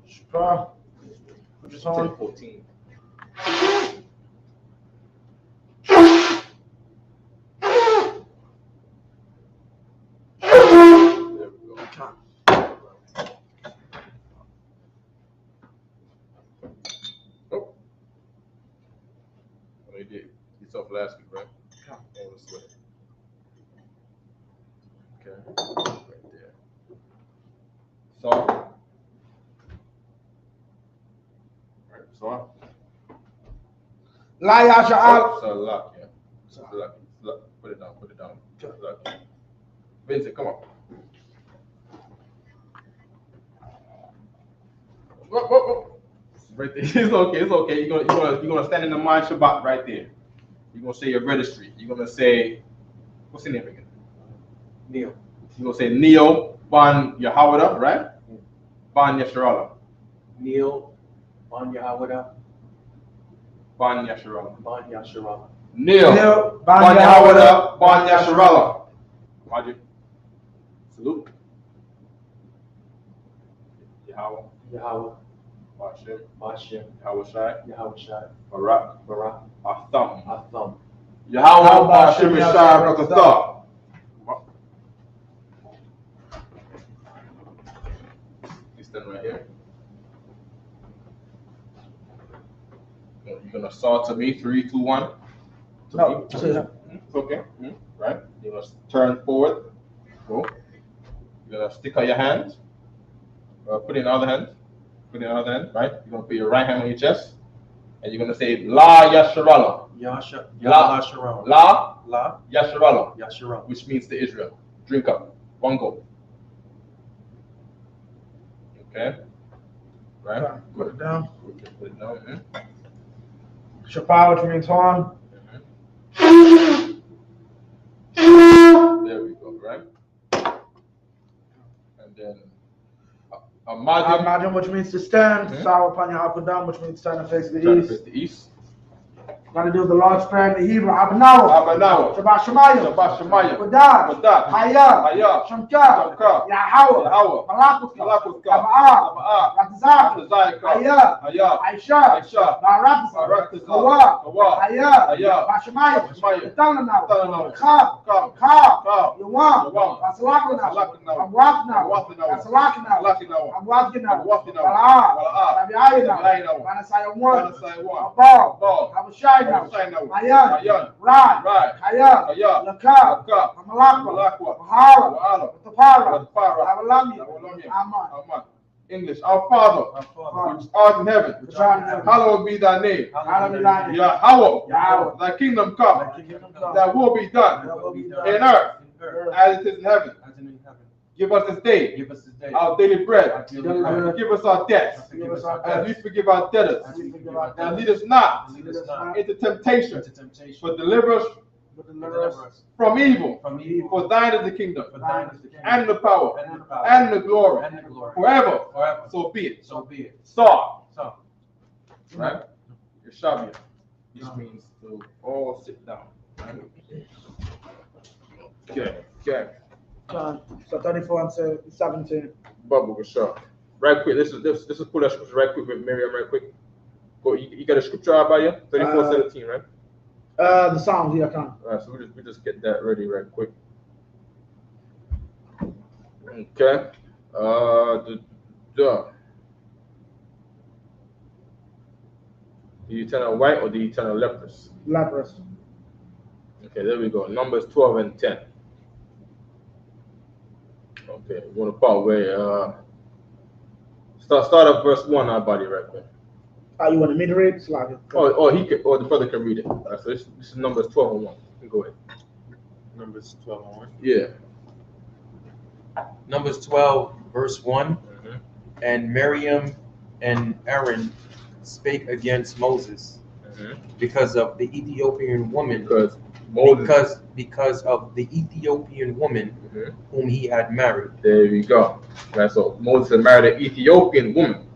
Shukra. Put your on. 14. There we go. Oh. What you did? You saw last week, right? Oh, let's go. Okay. Right there. So. Right. So. La Yasha Al. So lock, yeah. So lock. Put it down. Put it down. Lock. Vincent, come on. Whoa. Right there. It's okay. It's okay. You're gonna stand in the mind Shabbat right there. You're gonna say your registry. You're gonna say, what's your name again? Neil. You're gonna say Neo Ban Yahawada, right? Ban Yasharala. Neil Ban Yahawada. Ban Yasharala. Ban Yasharala. Neil Ban Yahawada. Ban Yasharala. Roger. Salute. Yahweh. Yahweh. Bashem. Yahweh Shai. Shai. Barak. Atham. Yahweh Bashem Shai Rakatha. You stand right here. You're gonna saw to me. 3, 2, 1. No, it's okay. Right. You're gonna turn forward. Go. You're gonna stick out your hand. Put in the other hand. Right? You're gonna put your right hand on your chest, and you're gonna say La Yasharala. La Yasharala. Which means to Israel. Drink up. One go. Okay. Right. Put it down. Put it down. Shapar, which means horn. There we go. Right. And then. Imagine, which means to stand. Sawa Panya Hapadam, which means stand and face the east. Got to do the Lord's Prayer in the Hebrew. Abanawa. Shabbat Shemayim. Badad. Hayah. Shamka. Yahweh. Malakuka. Aba'ah. Ratazak. Hayah. Aisha. Barak. Kawa. Hayah. Bashemayim. Talanaw. Kab. Yawam. Basalakanaw. Amwaknaw. Basalakanaw. Amwaknaw. Bala'ah. Rabi'ayinaw. Manasaya 1. Abal. Abashai. Mayan, Rad, Hayat, Lakab, Amalakwa, Mahala, Tapara, Avalami, Aman. English. Our Father, which art in heaven, hallowed be thy name. Yahweh, thy kingdom come, thy will be done in earth as it is in heaven. Give us this day our daily bread. Give us our debts as we forgive our debtors. And lead us not into temptation, but deliver us from evil. For thine is the kingdom, and the power, and the glory, forever. So be it. So. Right? Yeshavia. This means to all sit down. Okay. So 34 and 17. Bubble for sure. Right quick. This is pull that scripture right quick with Miriam right quick. Go. You got a scripture out by you? 34:17, right? The Psalms, yeah, I can. All right, so we just get that ready right quick. Okay. Do you turn a white or do you turn a leprous? Leprous. Okay, there we go. Numbers 12 and 10. Okay, we're gonna part where start at verse 1, our body right quick. You want me to read? Or the brother can read it. So this is Numbers 12 and 1. You can go ahead. Numbers 12 and 1. Yeah. Numbers 12, verse 1. And Miriam and Aaron spake against Moses because of the Ethiopian woman. Because of the Ethiopian woman whom he had married. There we go. Right. So Moses had married an Ethiopian woman.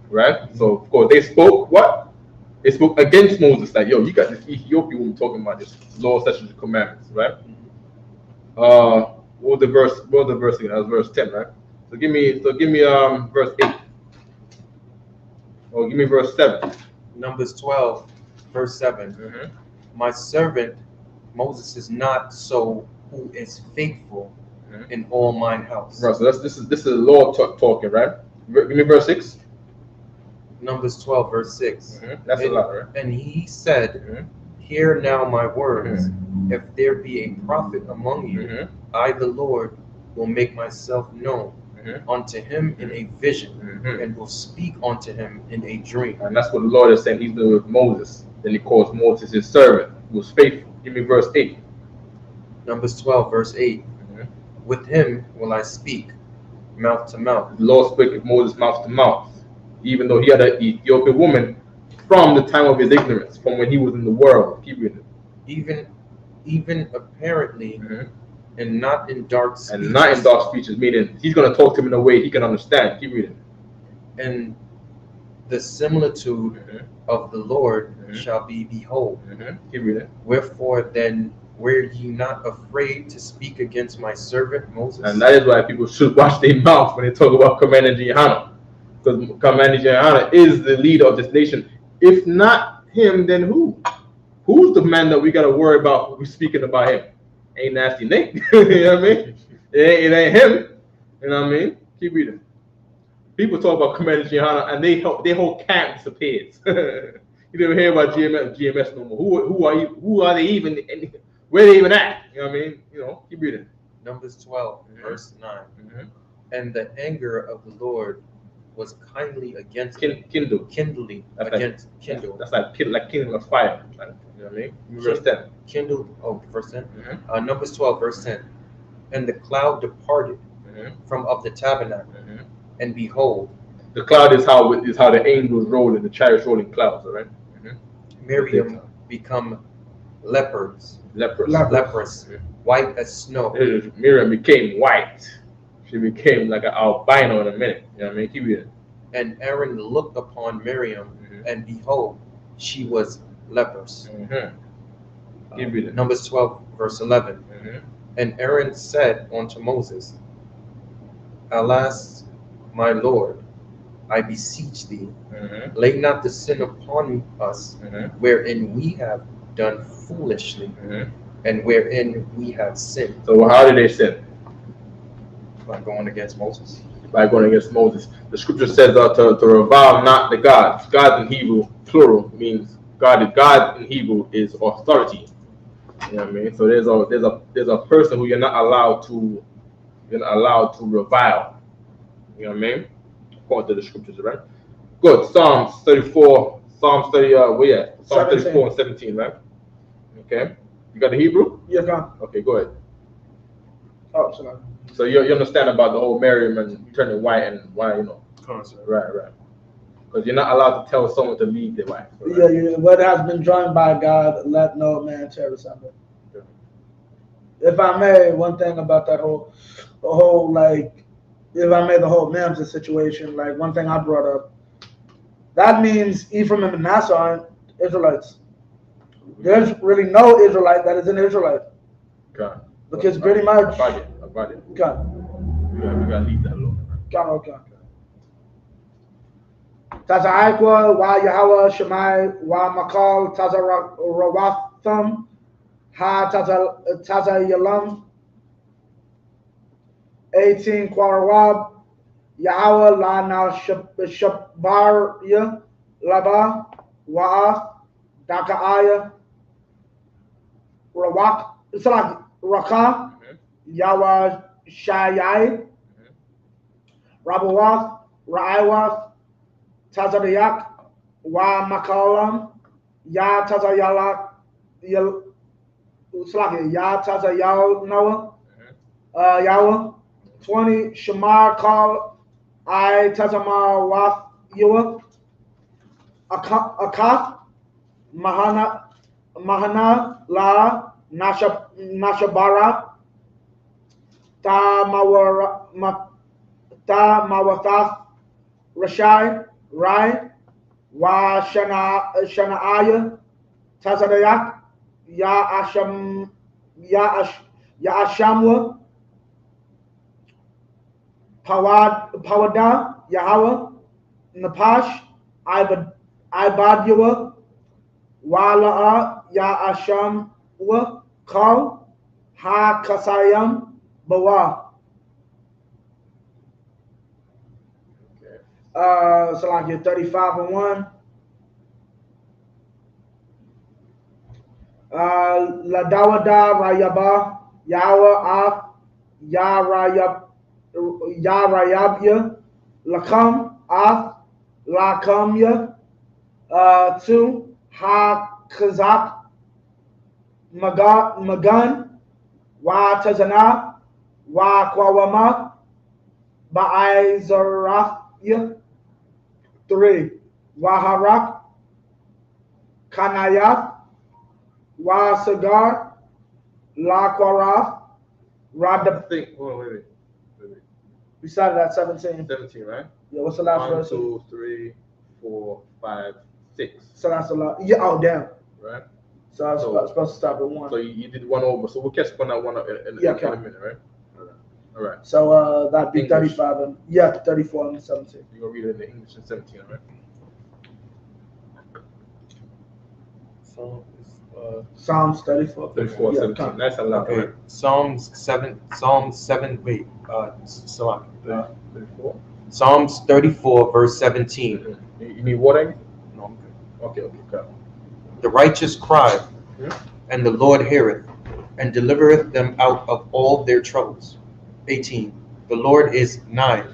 Right. So of course they spoke what? They spoke against Moses. Like, yo, you got this Ethiopian woman talking about this law, statutes, and commandments. Right. What was the verse? What was the verse again? That was verse 10, right? So give me verse 8. Oh, give me verse 7. Numbers 12, verse 7. My servant Moses is not so who is faithful in all mine house. Right, so this is the Lord talking, right? Give me verse 6. Numbers 12, verse 6. That's a lot, right? And he said, hear now my words. If there be a prophet among you, I, the Lord, will make myself known unto him in a vision, and will speak unto him in a dream. And that's what the Lord is saying. He's doing with Moses. Then he calls Moses his servant, who was faithful. Give me verse 8. Numbers 12, verse 8. With him will I speak, mouth to mouth. The Lord spoke with Moses mouth to mouth, even though he had an Ethiopian woman from the time of his ignorance, from when he was in the world. Keep reading. Even apparently, and not in dark speeches. And not in dark speeches, meaning he's going to talk to him in a way he can understand. Keep reading. And the similitude of the Lord shall be behold. Keep reading. Wherefore then were ye not afraid to speak against my servant Moses? And that is why people should watch their mouth when they talk about Commander Jehanna. Because Commander Jehanna is the leader of this nation. If not him, then who? Who's the man that we got to worry about when we're speaking about him? Ain't Nasty Nate. You know what I mean? It ain't him. You know what I mean? Keep reading. People talk about Commander Jehanna and their whole camp disappears. You never hear about GMS no more. Who are they even? Where they even at? You know what I mean? You know, keep reading. Numbers 12, verse 9. And the anger of the Lord was kindly against Kindle. Against kindle. That's like kindling a fire. You know what I mean? Verse 10. Kindled. Oh, verse 10. Numbers 12, verse 10. And the cloud departed from of the tabernacle, and behold, the cloud is how the angels roll in the chariots rolling clouds, all right? Miriam become leprous, white as snow. Miriam became white. She became like an albino in a minute. You know what I mean? Keep reading. And Aaron looked upon Miriam, and behold, she was leprous. Keep reading. Numbers 12, verse 11. And Aaron said unto Moses, Alas, my Lord, I beseech thee, lay not the sin upon us, wherein we have done foolishly, and wherein we have sinned. So how did they sin? By going against Moses. By going against Moses. The scripture says to revile not the gods. God in Hebrew, plural, means God. God in Hebrew is authority. You know what I mean? So there's a person who you're not allowed to revile. You know what I mean? According to the scriptures, right? Good. Psalms 34. Psalms 30. Psalm 34 and 17, right? Okay. You got the Hebrew? Yeah, come. Okay, go ahead. Oh, sorry. So you understand about the whole Miriam and turning white and why, you know? Right. Because you're not allowed to tell someone to leave their wife. Right? Yeah. What has been joined by God, let no man tear asunder. Okay. If I may, one thing about that whole like, if I may, the whole Mamsa situation, like one thing I brought up, that means Ephraim and Manasseh aren't Israelites. There's really no Israelite that is an Israelite. Okay. Because pretty much. About it. Okay. We gotta leave that alone. Okay. Taza Aikwa, Wa Yahweh, Shemai, Wa Makal, Taza Rawatham, Ha Taza Yalam, 18 Kwarawab, Yahweh, La Na Shabarya, Laba, Wa'ath, Dakaaya, Rawak, it's like Raka, Yahweh Shayai, Rabawath, Raiwath, Tazadayak, Wa Makalam, Ya Tazayalak, Ya Tazayal Noah, Yahweh, 20 Shamar Kal, I Tazamar Wath Yua, Akath, Mahana La Nashabara, Ta Mawathath Rashai, Rai, Wa Shanaaya, Tazadayak, Ya Ashamwa, Pawada, Yahweh, Napash, Ibadua, Wala'a, Ya Asham, Wa, Kal, Ha Kasayam, Bawa. Salakia 35 and 1. Ladawada Rayaba, Yawa Af, Yarayabya, Lakam Af, Lakamya, 2, Ha Kazak, Magan, Wa Tazana, Wa Kwawama, Ba'izarafya, 3, Waharak, Kanayat, Wa Sagar, La Kwaraf, Radab. Think. Hold on, wait. We started at 17. 17, right? Yeah, what's the last 1, verse? 2, 3, 4, 5, 6. So that's a lot. Yeah, oh, damn. Right? So I was supposed to stop at 1. So you did 1 over. So we'll catch up on that one in a minute, right? All right. So that'd be English. 35 and, yeah, 34 and 17. You're going to read it in the English in 17, right? So, Psalms 34. 34, Yeah, 17. come. That's a lot, okay, right? Psalms 7, wait, Salaki. 34. Psalms 34, verse 17. You need water? No, I'm good. Okay, go. The righteous cry, and the Lord heareth, and delivereth them out of all their troubles. 18. The Lord is nigh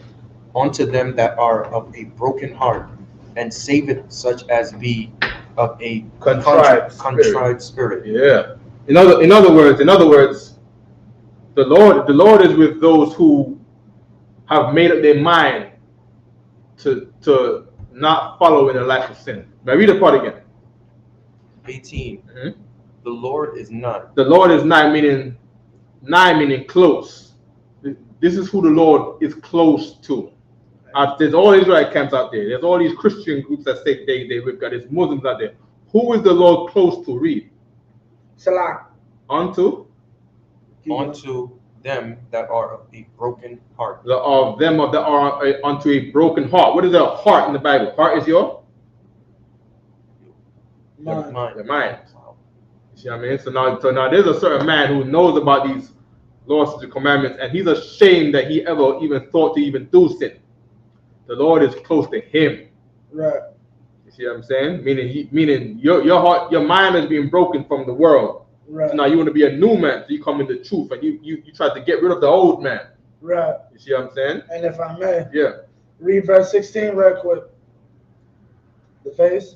unto them that are of a broken heart, and saveth such as be of a contrite spirit. Yeah. In other words, the Lord is with those who have made up their mind to not follow in a life of sin. Now read the part again. 18. The Lord is nigh. The Lord is nigh meaning close. This is who the Lord is close to. There's all Israelite camps out there. There's all these Christian groups that say they with God. There's Muslims out there. Who is the Lord close to? Read. Salah. Unto them that are of a broken heart. Of them that are unto a broken heart. What is a heart in the Bible? Heart is your Mind. your mind. You see what I mean? So now there's a certain man who knows about these laws and commandments, and he's ashamed that he ever even thought to even do sin. The Lord is close to him. Right. You see what I'm saying? Meaning your heart, your mind is being broken from the world. Right. So now you want to be a new man. So you come in the truth, and you try to get rid of the old man. Right. You see what I'm saying? And if I may, Yeah. read verse 16 real quick. The face.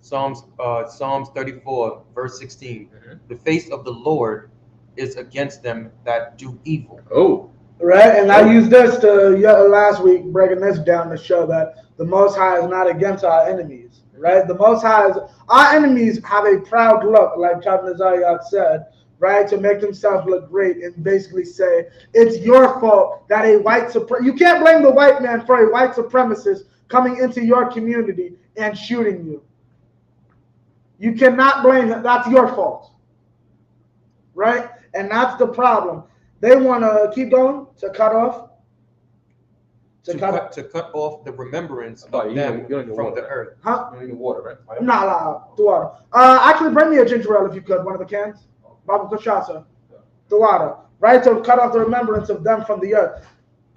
Psalms 34, verse 16. The face of the Lord is against them that do evil. Oh. Right, and I used this last week, breaking this down to show that the Most High is not against our enemies. Right, the Most High is, our enemies have a proud look, like Captain Zayak said, right, to make themselves look great and basically say it's your fault that a you can't blame the white man for a white supremacist coming into your community and shooting you. You cannot blame him. That's your fault. Right, and that's the problem. They want to keep going to cut off. To cut off the remembrance of them from the earth. Huh? You need water, right? I'm not allowed. The water. Actually, bring me a ginger ale if you could, one of the cans. Baba Kushasa. The water. Right? To cut off the remembrance of them from the earth.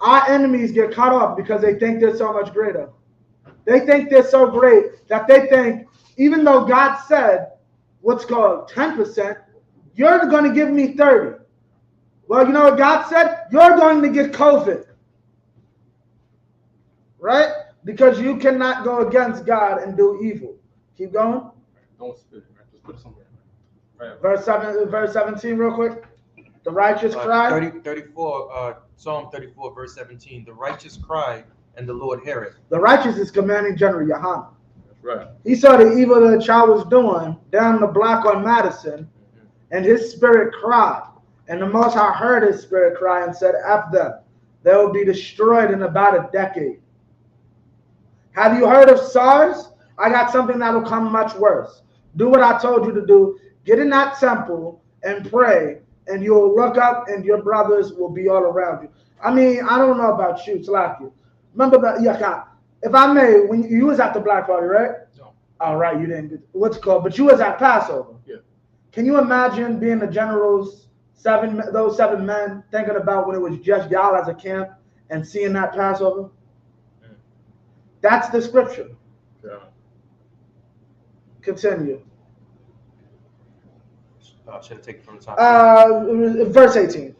Our enemies get cut off because they think they're so much greater. They think they're so great that they think, even though God said, what's called 10%, you're going to give me 30. Well, you know what God said? You're going to get COVID. Right? Because you cannot go against God and do evil. Keep going. Don't spit it, right? Just put it somewhere. Right. Verse 17 real quick. The righteous cry. 34, Psalm 34, verse 17. The righteous cry and the Lord heareth. The righteous is commanding General Yohanan. That's right. He saw the evil that the child was doing down the block on Madison, and his spirit cried. And the Most High heard his spirit cry and said, F them. They will be destroyed in about a decade. Have you heard of SARS? I got something that will come much worse. Do what I told you to do. Get in that temple and pray, and you'll look up and your brothers will be all around you. I mean, I don't know about you, it's like you. Remember that, If I may, when you was at the Black Party, right? No. All right, you didn't get what's it called, but you was at Passover. Yeah. Can you imagine being the generals, those 7 men, thinking about when it was just y'all as a camp and seeing that Passover? That's the scripture. Yeah. Continue. Should I take it from the top? Verse 18,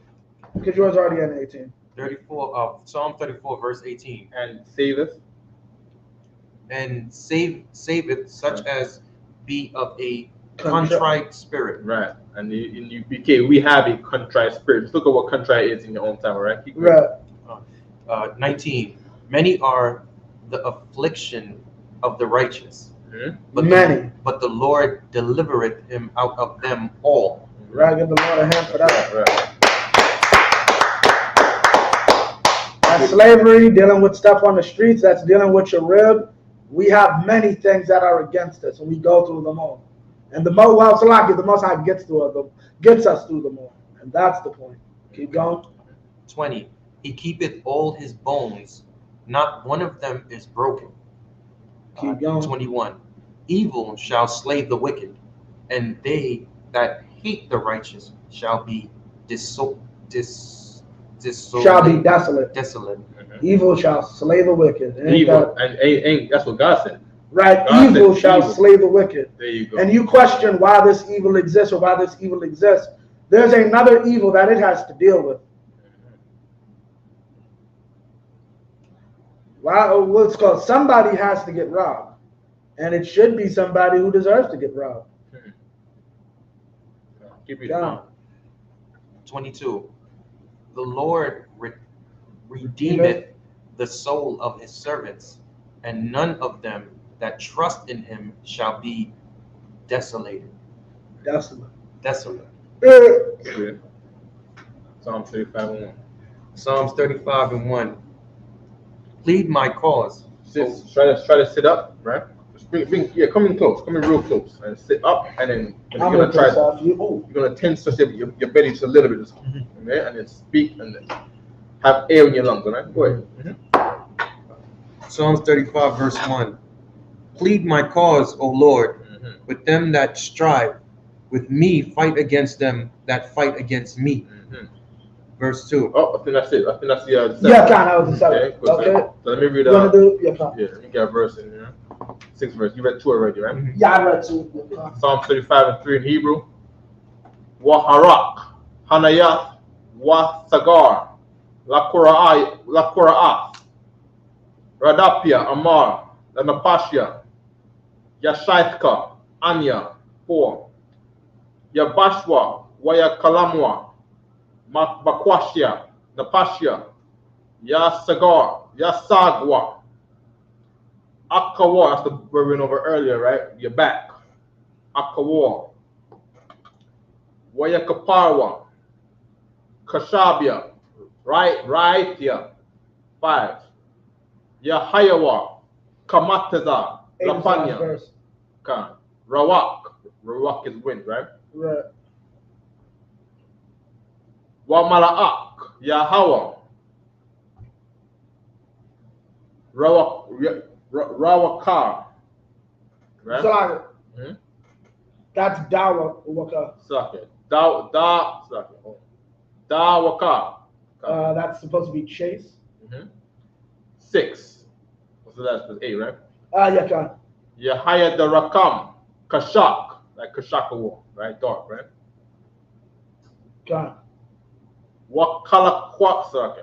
because yours already in 18. 34, Psalm 34, verse 18. And saveth. And saveth such as be of a contrite spirit. Right. And in UPK, we have a contrite spirit. Just look at what contrite is in your own time, right? Right. 19. Many are the affliction of the righteous, but Many. But the Lord delivereth him out of them all. Right, give the Lord a hand for that. Right. That's slavery, dealing with stuff on the streets, that's dealing with your rib. We have many things that are against us, and we go through them all. And the most High gets us through them all. And that's the point. Keep going. 20. He keepeth all his bones, not one of them is broken. Keep going. 21. Evil shall slay the wicked, and they that hate the righteous shall be desolate. Shall be desolate. Desolate. Evil shall slay the wicked. Evil, and that's what God said. Right, God evil said shall evil. slay the wicked. There you go. And you question why this evil exists or why this evil exists. There's another evil that it has to deal with. What's called somebody has to get robbed, and it should be somebody who deserves to get robbed. Keep it down. 22. The Lord redeemeth the soul of his servants, and none of them that trust in him shall be desolated. Desolate. Desolate. Yeah. Psalm 35 and 1. Psalms 35 and 1. Plead my cause. Try to sit up, right? Just come in close, come in real close, and sit up, and then you're gonna try. You're gonna tense your belly just a little bit, okay? And then speak, and then have air in your lungs, all right? Go ahead. Psalms 35 verse 1. Plead my cause, O Lord, with them that strive. With me fight against them that fight against me. Verse 2. Oh, I think that's it. I think that's the Yeah, that was the seven. Okay. So let me read You want to do? Yeah, let me get a verse in here. 6 verse. You read 2 already, right? Yeah, I read 2. Psalm 35 and 3 in Hebrew. Waharak, Hanayath, Wasagar, Lakura'ath, Radapia, Amar, Lanapashia, Yashaithka, Anya, 4. Yabashwa, Wayakalamwa, Bakwashia, Napashia, Yasagar, Yasagwa, Akawa, that's the word we went over earlier, right? You're back. Akawa, Wayakaparwa, Kashabia, Raitia, 5. Yahayawa, Kamataza, Lapanya, Rawak is wind, right? Right. Wamalaak, Yahawa, Rawakar, right? So that's Dawa Waka. Suck Dawaka. That's supposed to be Chase. 6. So that's 8, right? Yeah, John. Yahaya the Rakam, Kashak, like Kashakawa, right? Dark, right? John. Wakalakwak, suck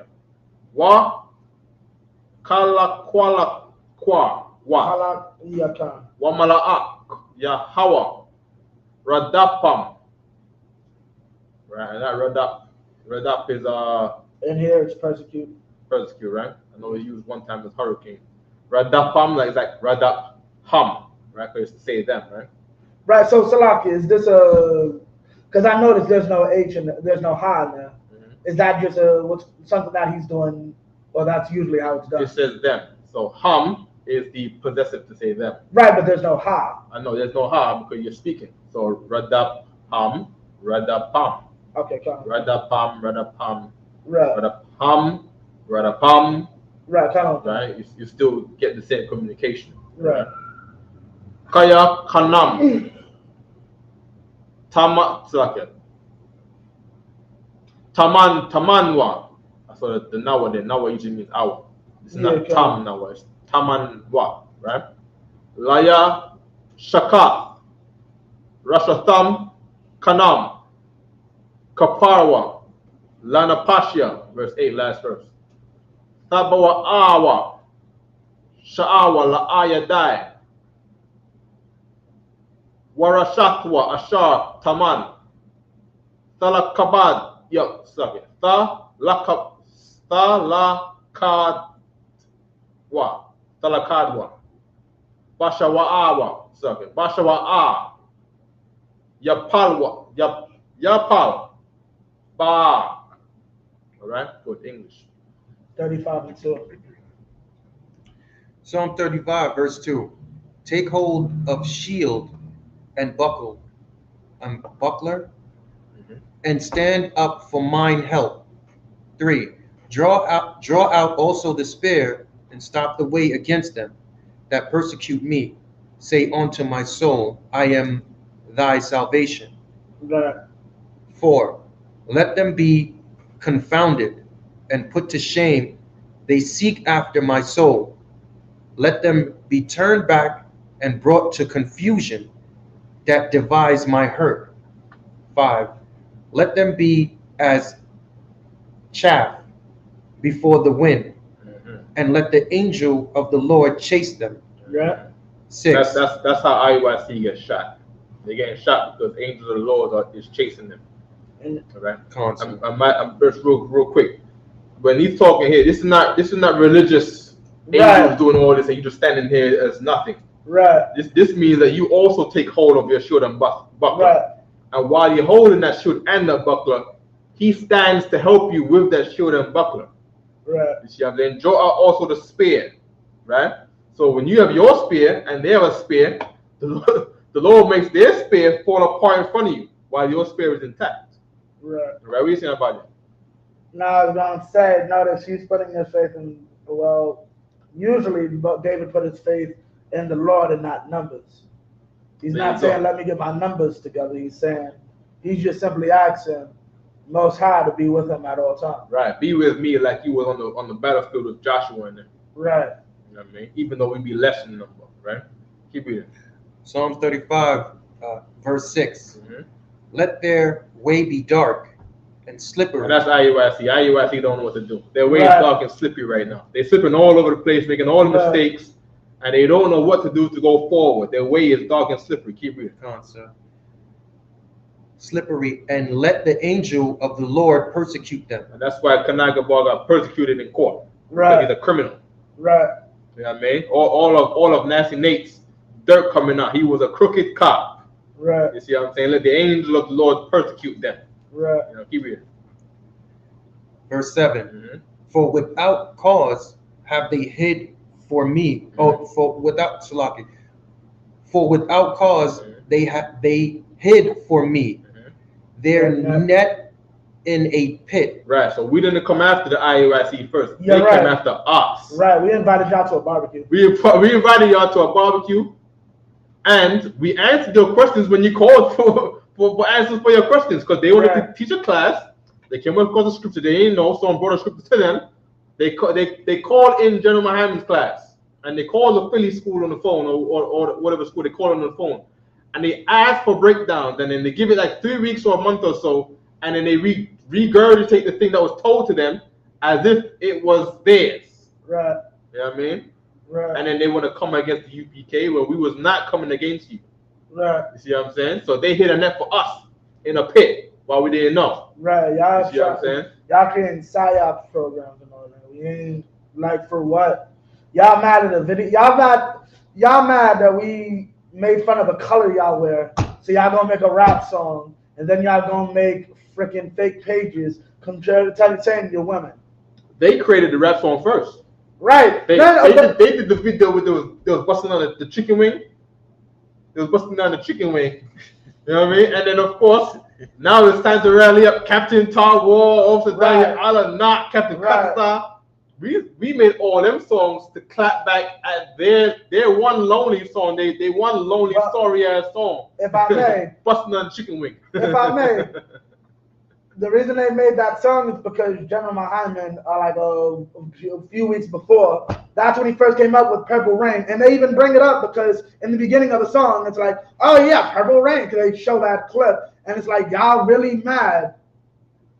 Wakalakwalakwa, Yeah, John. Wamalaak, Yahawa, Radapam. Right, and that Radap is In here it's persecute, right? I know we used one time as hurricane. Radapam, like Radap Ham, right? Because to say them, right? Right. So Salaki, is this a? Because I noticed there's no H and there's no Ha in there. Is that just something that he's doing, or that's usually how it's done? It says them. So Ham is the possessive to say them. Right, but there's no Ha. I know there's no Ha because you're speaking. So Radap Ham, Radapam. Okay, come on. Radapam, Radapam, Right. Radapam, Radapam, Right, kind of. Right? You still get the same communication. Right. Kaya kanam. Tamanwa. So the nawa there, nawa usually means hour. It's not tam nawa, it's tamanwa, right? Laya shaka. Rashatham kanam. Kaparwa. Lanapashya, verse 8, last verse. Tabawa awa. Sha'awa la'aya dai. Warashatwa ashar taman. Talakabad. Sorry. Talakadwa. Bashawa'awa. Sorry. Bashawa'a. Yapalwa. Yapal. Ba. All right. Good English. 35 and 2. Psalm 35, verse 2. Take hold of shield and buckler, and stand up for mine help. 3. Draw out also the spear, and stop the way against them that persecute me. Say unto my soul, I am thy salvation. Right. 4. Let them be confounded and put to shame. They seek after my soul. Let them be turned back and brought to confusion that devise my hurt. 5. Let them be as chaff before the wind, and let the angel of the Lord chase them. Yeah. 6. That's how IUIC gets shot. They're getting shot because angels of the Lord is chasing them. All right. I'm just real quick. When he's talking here, this is not religious angels doing all this, and you just standing here as nothing. Right. This means that you also take hold of your shield and buckler. Right. And while you're holding that shield and the buckler, he stands to help you with that shield and buckler. Right. You see, then draw out also the spear, right? So when you have your spear and they have a spear, the Lord makes their spear fall apart in front of you while your spear is intact. Right. Right? What are you saying about it? No, I was going to say, notice he's putting his faith in, well, usually David put his faith in the Lord and not numbers. He's not saying, let me get my numbers together. He's saying, he's just simply asking Most High to be with him at all times. Right. Be with me like you was on the battlefield with Joshua in there. Right. You know what I mean? Even though we be less in number, right? Keep reading. Psalms 35, verse 6. Let their way be dark and slippery. And that's IUIC. IUIC don't know what to do. Their way is dark and slippery right now. They're slipping all over the place, making all the mistakes, and they don't know what to do to go forward. Their way is dark and slippery. Keep reading. Slippery, and let the angel of the Lord persecute them. And that's why Kanagaba got persecuted in court. Right. Because he's a criminal. Right. You know what I mean? All of Nasty Nate's dirt coming out. He was a crooked cop. Right. You see what I'm saying? Let the angel of the Lord persecute them. Right. You know, keep reading. Verse 7. For without cause have they hid for me. For without cause they hid for me their net in a pit. Right. So we didn't come after the IUIC first. Yeah, they came after us. Right. We invited y'all to a barbecue. We invited y'all to a barbecue, and we answered your questions when you called for answers for your questions, because they wanted to teach a class. They came across the scripture they didn't know, someone brought a scripture to them. They called in General Muhammad's class, and they called the Philly school on the phone, or whatever school they called on the phone, and they asked for breakdowns, and then they give it like 3 weeks or a month or so, and then they regurgitate the thing that was told to them as if it was theirs. Right. You know what I mean? Right. And then they want to come against the UPK where we was not coming against you. Right. You see what I'm saying? So they hit a net for us in a pit while we didn't know. Right. Y'all you see what I'm saying? Y'all creating PSYOP programs and all that. We ain't like for what? Y'all mad at the video? Y'all mad that we made fun of the color y'all wear? So y'all gonna make a rap song, and then y'all gonna make freaking fake pages saying you're women. They created the rap song first. Right. They did the video with they was busting on the chicken wing. They was busting down the chicken wing. You know what I mean? And then of course, now it's time to rally up Captain Tar War, Officer Daniel Allah, not Captain Cockstar. we made all them songs to clap back at their one lonely song. They one lonely sorry ass song. If I may, busting on chicken wing. If I may, the reason they made that song is because General Hyman, like a few weeks before, that's when he first came up with Purple Rain, and they even bring it up because in the beginning of the song, it's like, oh yeah, Purple Rain, because they show that clip, and it's like y'all really mad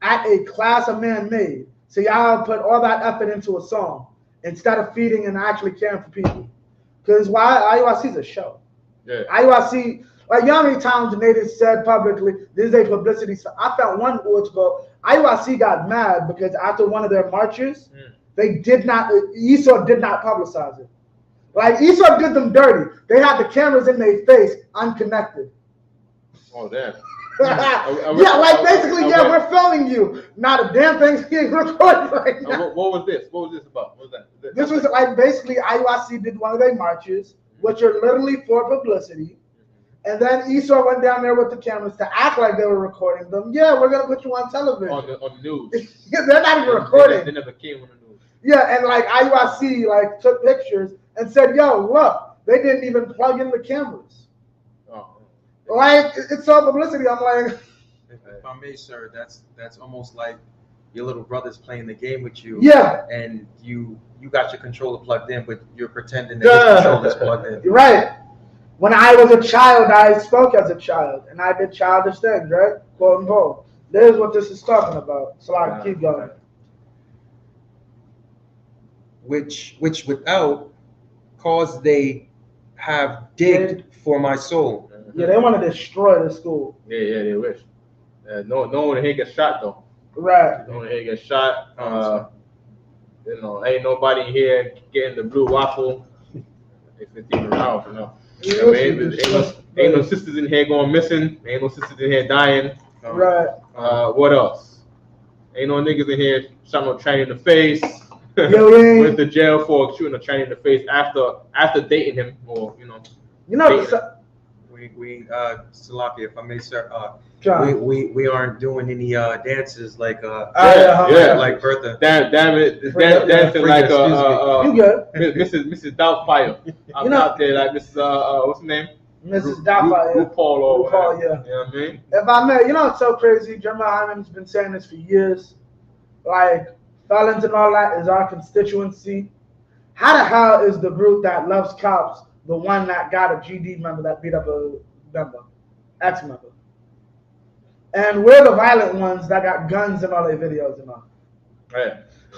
at a class of man made. So y'all put all that effort into a song instead of feeding and actually caring for people. Because why IUIC is a show. Yeah. IUIC, like you know how many times Natives said publicly, this is a publicity. So I found one which ago, IUIC got mad because after one of their marches, they did not, Isupk did not publicize it. Like Isupk did them dirty. They had the cameras in their face, unconnected. Oh damn. We're filming you. Not a damn thing's being recorded right now. What was this? What was this about? What was that? This was like basically IUIC did one of their marches, which are literally for publicity. And then Isupk went down there with the cameras to act like they were recording them. Yeah, we're gonna put you on television. On the news. They're not even recording. They never came on the news. Yeah, and like IUIC like took pictures and said, "Yo, look, they didn't even plug in the cameras." Like it's all publicity. I'm like, if I may, sir, that's almost like your little brother's playing the game with you. Yeah. And you got your controller plugged in, but you're pretending that your controller's plugged in. Right. When I was a child, I spoke as a child, and I did childish things, right? Quote unquote. This is what this is talking about. So I can keep going. Which without cause they have digged for my soul. Yeah, they want to destroy the school. Yeah, they wish. No one here gets shot though. Right. No one here gets shot. Ain't nobody here getting the blue waffle. If it's even around, ain't no sisters in here going missing. Ain't no sisters in here dying. Right. What else? Ain't no niggas in here shooting no tranny in the face. Went to jail for shooting a tranny in the face after dating him or We Salaki, if I may, sir, we aren't doing any dances like like Bertha. Damn it, dancing like you good. Mrs. Doubtfire. I'm out there like Mrs. What's her name? Mrs. Doubtfire. RuPaul, yeah. You know what I mean? If I may, it's so crazy. Jeremiah Hyman's been saying this for years. Like felons and all that is our constituency. How the hell is the group that loves cops the one that got a GD member that beat up a member, ex-member? And we're the violent ones that got guns in all their videos and all. Right.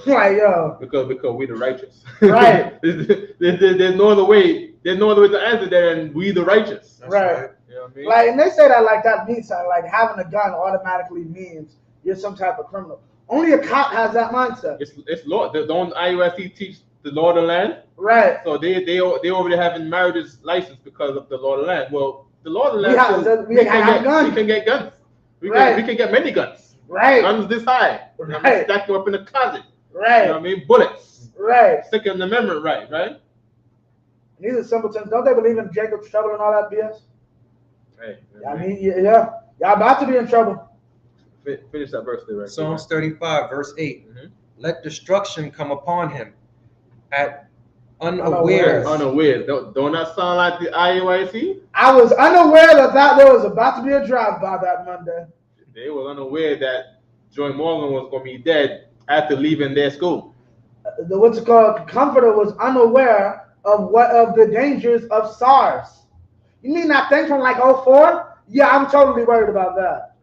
Like, yo. Because we the righteous. Right. there's no other way. There's no other way to answer than we the righteous. That's right. You know what I mean? Like, and they say that like that means something. Like having a gun automatically means you're some type of criminal. Only a cop has that mindset. It's law. Don't IUIC teach the law of the land? Right. So they already having marriages licensed because of the law of the land. Well, the law of the land we can get guns. We can get many guns. Right. Guns this high. Right. Stack them up in the closet. Right. You know what I mean? Bullets. Right. Second Amendment right? These are simpletons. Don't they believe in Jacob's trouble and all that BS? Hey. Yeah. Y'all about to be in trouble. Finish that verse there, right? Psalms 35, verse 8. Mm-hmm. Let destruction come upon him at unawares. Unawares. Don't that sound like the IUIC? I was unaware that there was about to be a drive-by that Monday. They were unaware that Joy Morgan was going to be dead after leaving their school. What's it called? Comforter was unaware of the dangers of SARS. You mean that thing from like 2004? Yeah, I'm totally worried about that.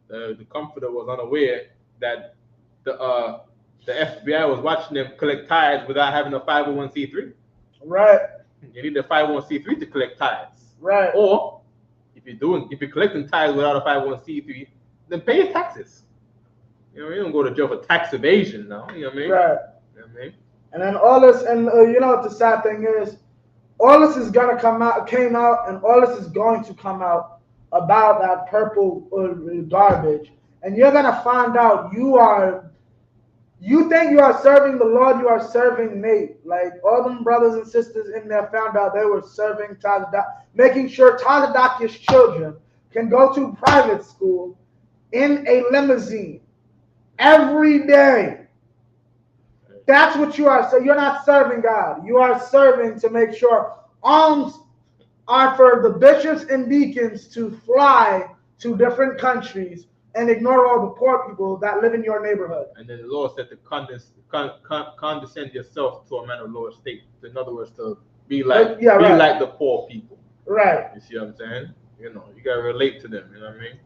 The Comforter was unaware that the FBI was watching them collect tithes without having a 501c3. Right. You need a 501c3 to collect tithes. Right. Or if you're collecting tithes without a 501c3, then pay your taxes. You don't go to jail for tax evasion now. You know what I mean? Right. You know what I mean? And then all this, and you know what the sad thing is? All this is gonna came out, and all this is going to come out about that purple garbage, and you're gonna find out you think you are serving the Lord, you are serving Nate. Like all them brothers and sisters in there found out they were serving making sure Tazadaki's children can go to private school in a limousine every day. That's what you are. So you're not serving God. You are serving to make sure alms are for the bishops and deacons to fly to different countries and ignore all the poor people that live in your neighborhood. And then the Lord said to condescend yourself to a man of lower state. In other words, to be like like the poor people. Right. You see what I'm saying? You know, you gotta relate to them. You know what I mean?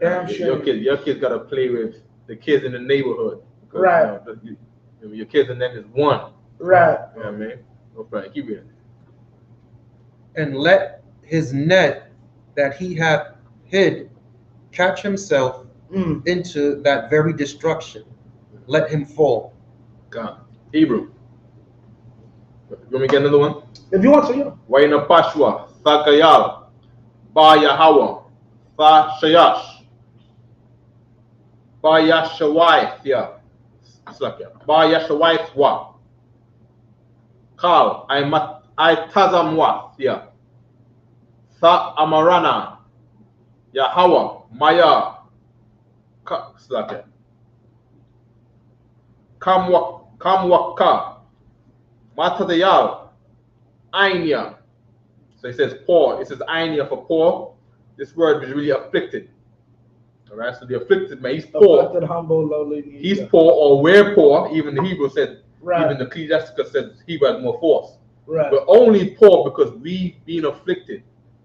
Yeah, I'm sure. Your kids gotta play with the kids in the neighborhood. Right. You know, your kids and them is one. Right. You know what I mean? Okay, keep reading. And let his net that he hath hid catch himself into that very destruction. Let him fall. God. Hebrew. You want me to get another one? If you want to, yeah. Waina Pashwa, Sakayal, Ba Yahawa, Sa Shayash, Ba Yashawai, yeah. Ba Yashawai Wa. Kal, I Tazamwa, yeah. Sa Amarana, Yahawa, Maya, Slaka. Kamwaka, Matadayal, Ainia. So it says poor. It says Ainia for poor. This word is really afflicted. All right. So the afflicted man, he's poor. Afflicted, humble, lowly. He's poor, or we're poor. Even the Hebrew said. Right. Even the Ecclesiasticus says Hebrew has more force. Right. We're only poor because we've been afflicted.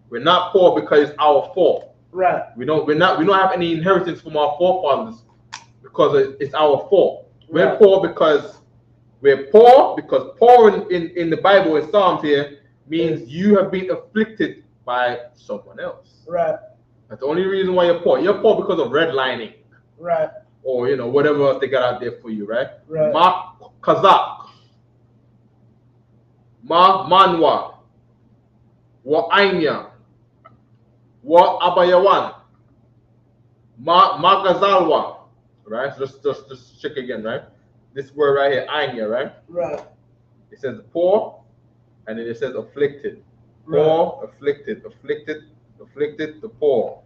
We're not poor because it's our fault. Right. We don't have any inheritance from our forefathers because it's our fault. We're Right. poor because poor in the Bible in Psalms here means you have been afflicted by someone else. Right. That's the only reason why you're poor. You're poor because of redlining. Right. Or whatever else they got out there for you, right? Right. Ma Kazak. Ma Manwa. Wa Ainya. Wa Abayawan. Ma Magazalwa. Right? So just check again, right? This word right here, Ainya, right? Right. It says poor, and then it says afflicted. Right. Poor, afflicted, the poor.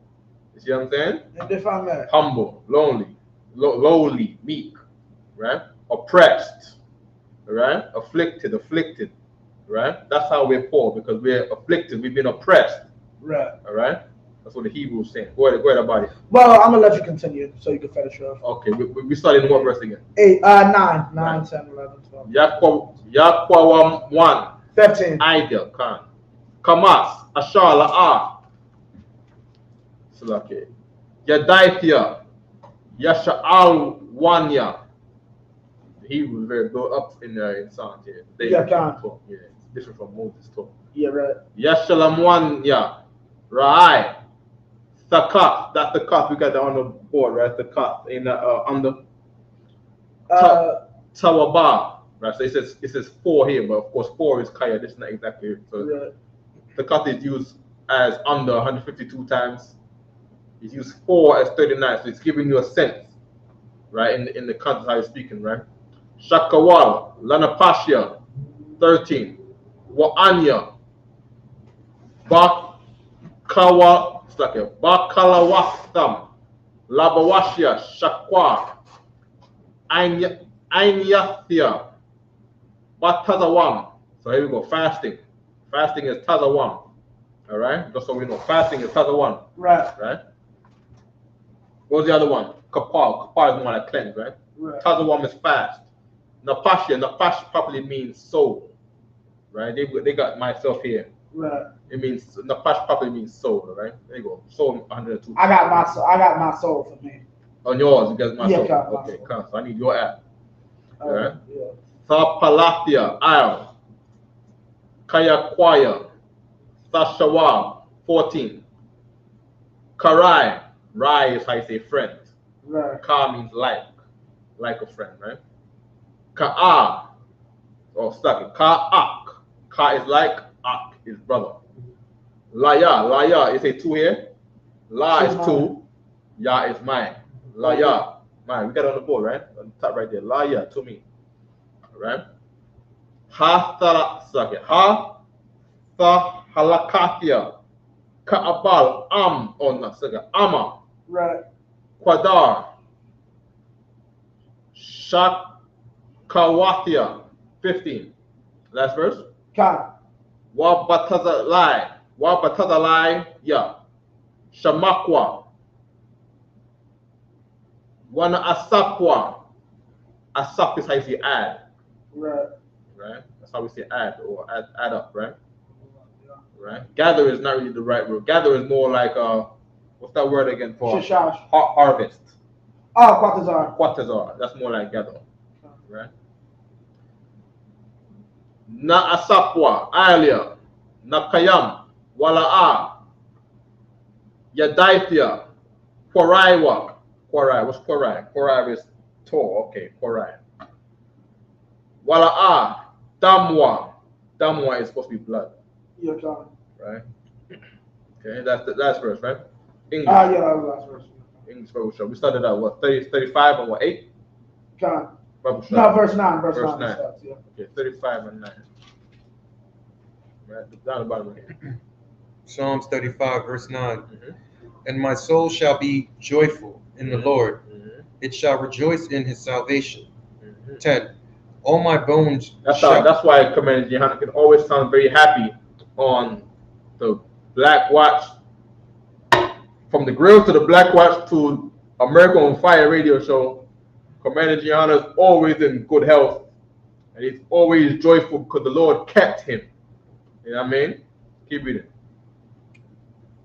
You see what I'm saying? And if I may. Humble, lonely, lowly, meek, right? Oppressed, right? Afflicted, right? That's how we're poor, because we're afflicted. We've been oppressed. Right. All right? That's what the Hebrew is saying. Go ahead about it. Well, I'm gonna let you continue so you can finish off. Okay, we started in what verse again? 9, 10, 11, 12. Yakwa 1. 15. Idle, Khan. Kamas, Ashala, Salake. Yadaithia, Yasha'al Wanya. The Hebrew is very built up in Psalms here. Yeah, Khan. Yeah, it's different from Moses' talk. Yeah, right. Yashalam Wanya, Rai, Sakat. That's the cut. We got that on the board, right? The cut in on the Tawaba. Right, so it says 4 here, but of course 4 is Kaya. This is not exactly it. So right. The cut is used as under 152 times. It's used 4 as 39, so it's giving you a sense, right? In the context how you're speaking, right? Shakawal, Lanapashia, 13. Wa'anya, Bakalawastam, Labawashia, Shakwa, Ainyathia, Batazawam. So here we go, fasting. Fasting is Tazawam. All right? Just so we know, fasting is Tazawam. Right. Right? What was the other one? Kapal. Kapal is more like cleanse, right? Right. Tazawam is fast. Napashia. Napash properly means soul. Right? They got myself here. Right. It means Napash properly means soul, right? There you go. Soul 102. I got my soul for me. On yours, you guys my soul. Yeah, Okay, come. So I need your app. All right. Yeah. Sapalathia, Isle. Kaya Kwaya. Sashawab, 14. Karai. Rai is how you say friend. Right. Ka means like a friend, right? Ka'a, or stuck it. Ka'ak. Ka is like, ak is brother. Laya is a 2 here. La is 2. Ya is mine. Laya, mine. We got it on the board, right? On the top right there. Laya to me. All right. Ha thara, stuck it. Ha tha halakatia. Ka'abal on the second. Ama. Right. Quadar, Shakawathia 15. Last verse. Khan. Wabatazalai ya. Shamakwa. Wana asakwa. Asak is how you say add. Right. Right? That's how we say add or add up, right? Right. Gather is not really the right word. Gather is more like what's that word again for? Shishash. Harvest. Oh, Quatazar. Quatazar. That's more like gather. Right? Na asakwa alia. Na kayam. Wala'a. Yadaithia. Quaraiwa. Quarai. What's Quarai? Quarai is tall. Okay, Quarai. Wala'a. Damwa. Damwa is supposed to be blood. Yeah, Khan. Right? Okay, that's the last verse, right? English. Yeah, that was the last verse. English Bible show. We started at what? 35 and what, 8? Khan. Bible show. No, verse 9. Verse 9. Starts, Yeah. Okay, 35 and 9. Right? Down the bottom right here. Psalms 35, verse 9. And my soul shall be joyful in the Lord. It shall rejoice in his salvation. 10. All my bones That's why Commander Johanna can always sound very happy on the Black Watch. From the grill to the Black Watch to America on Fire radio show, Commander Gianna is always in good health. And he's always joyful because the Lord kept him. You know what I mean? Keep reading.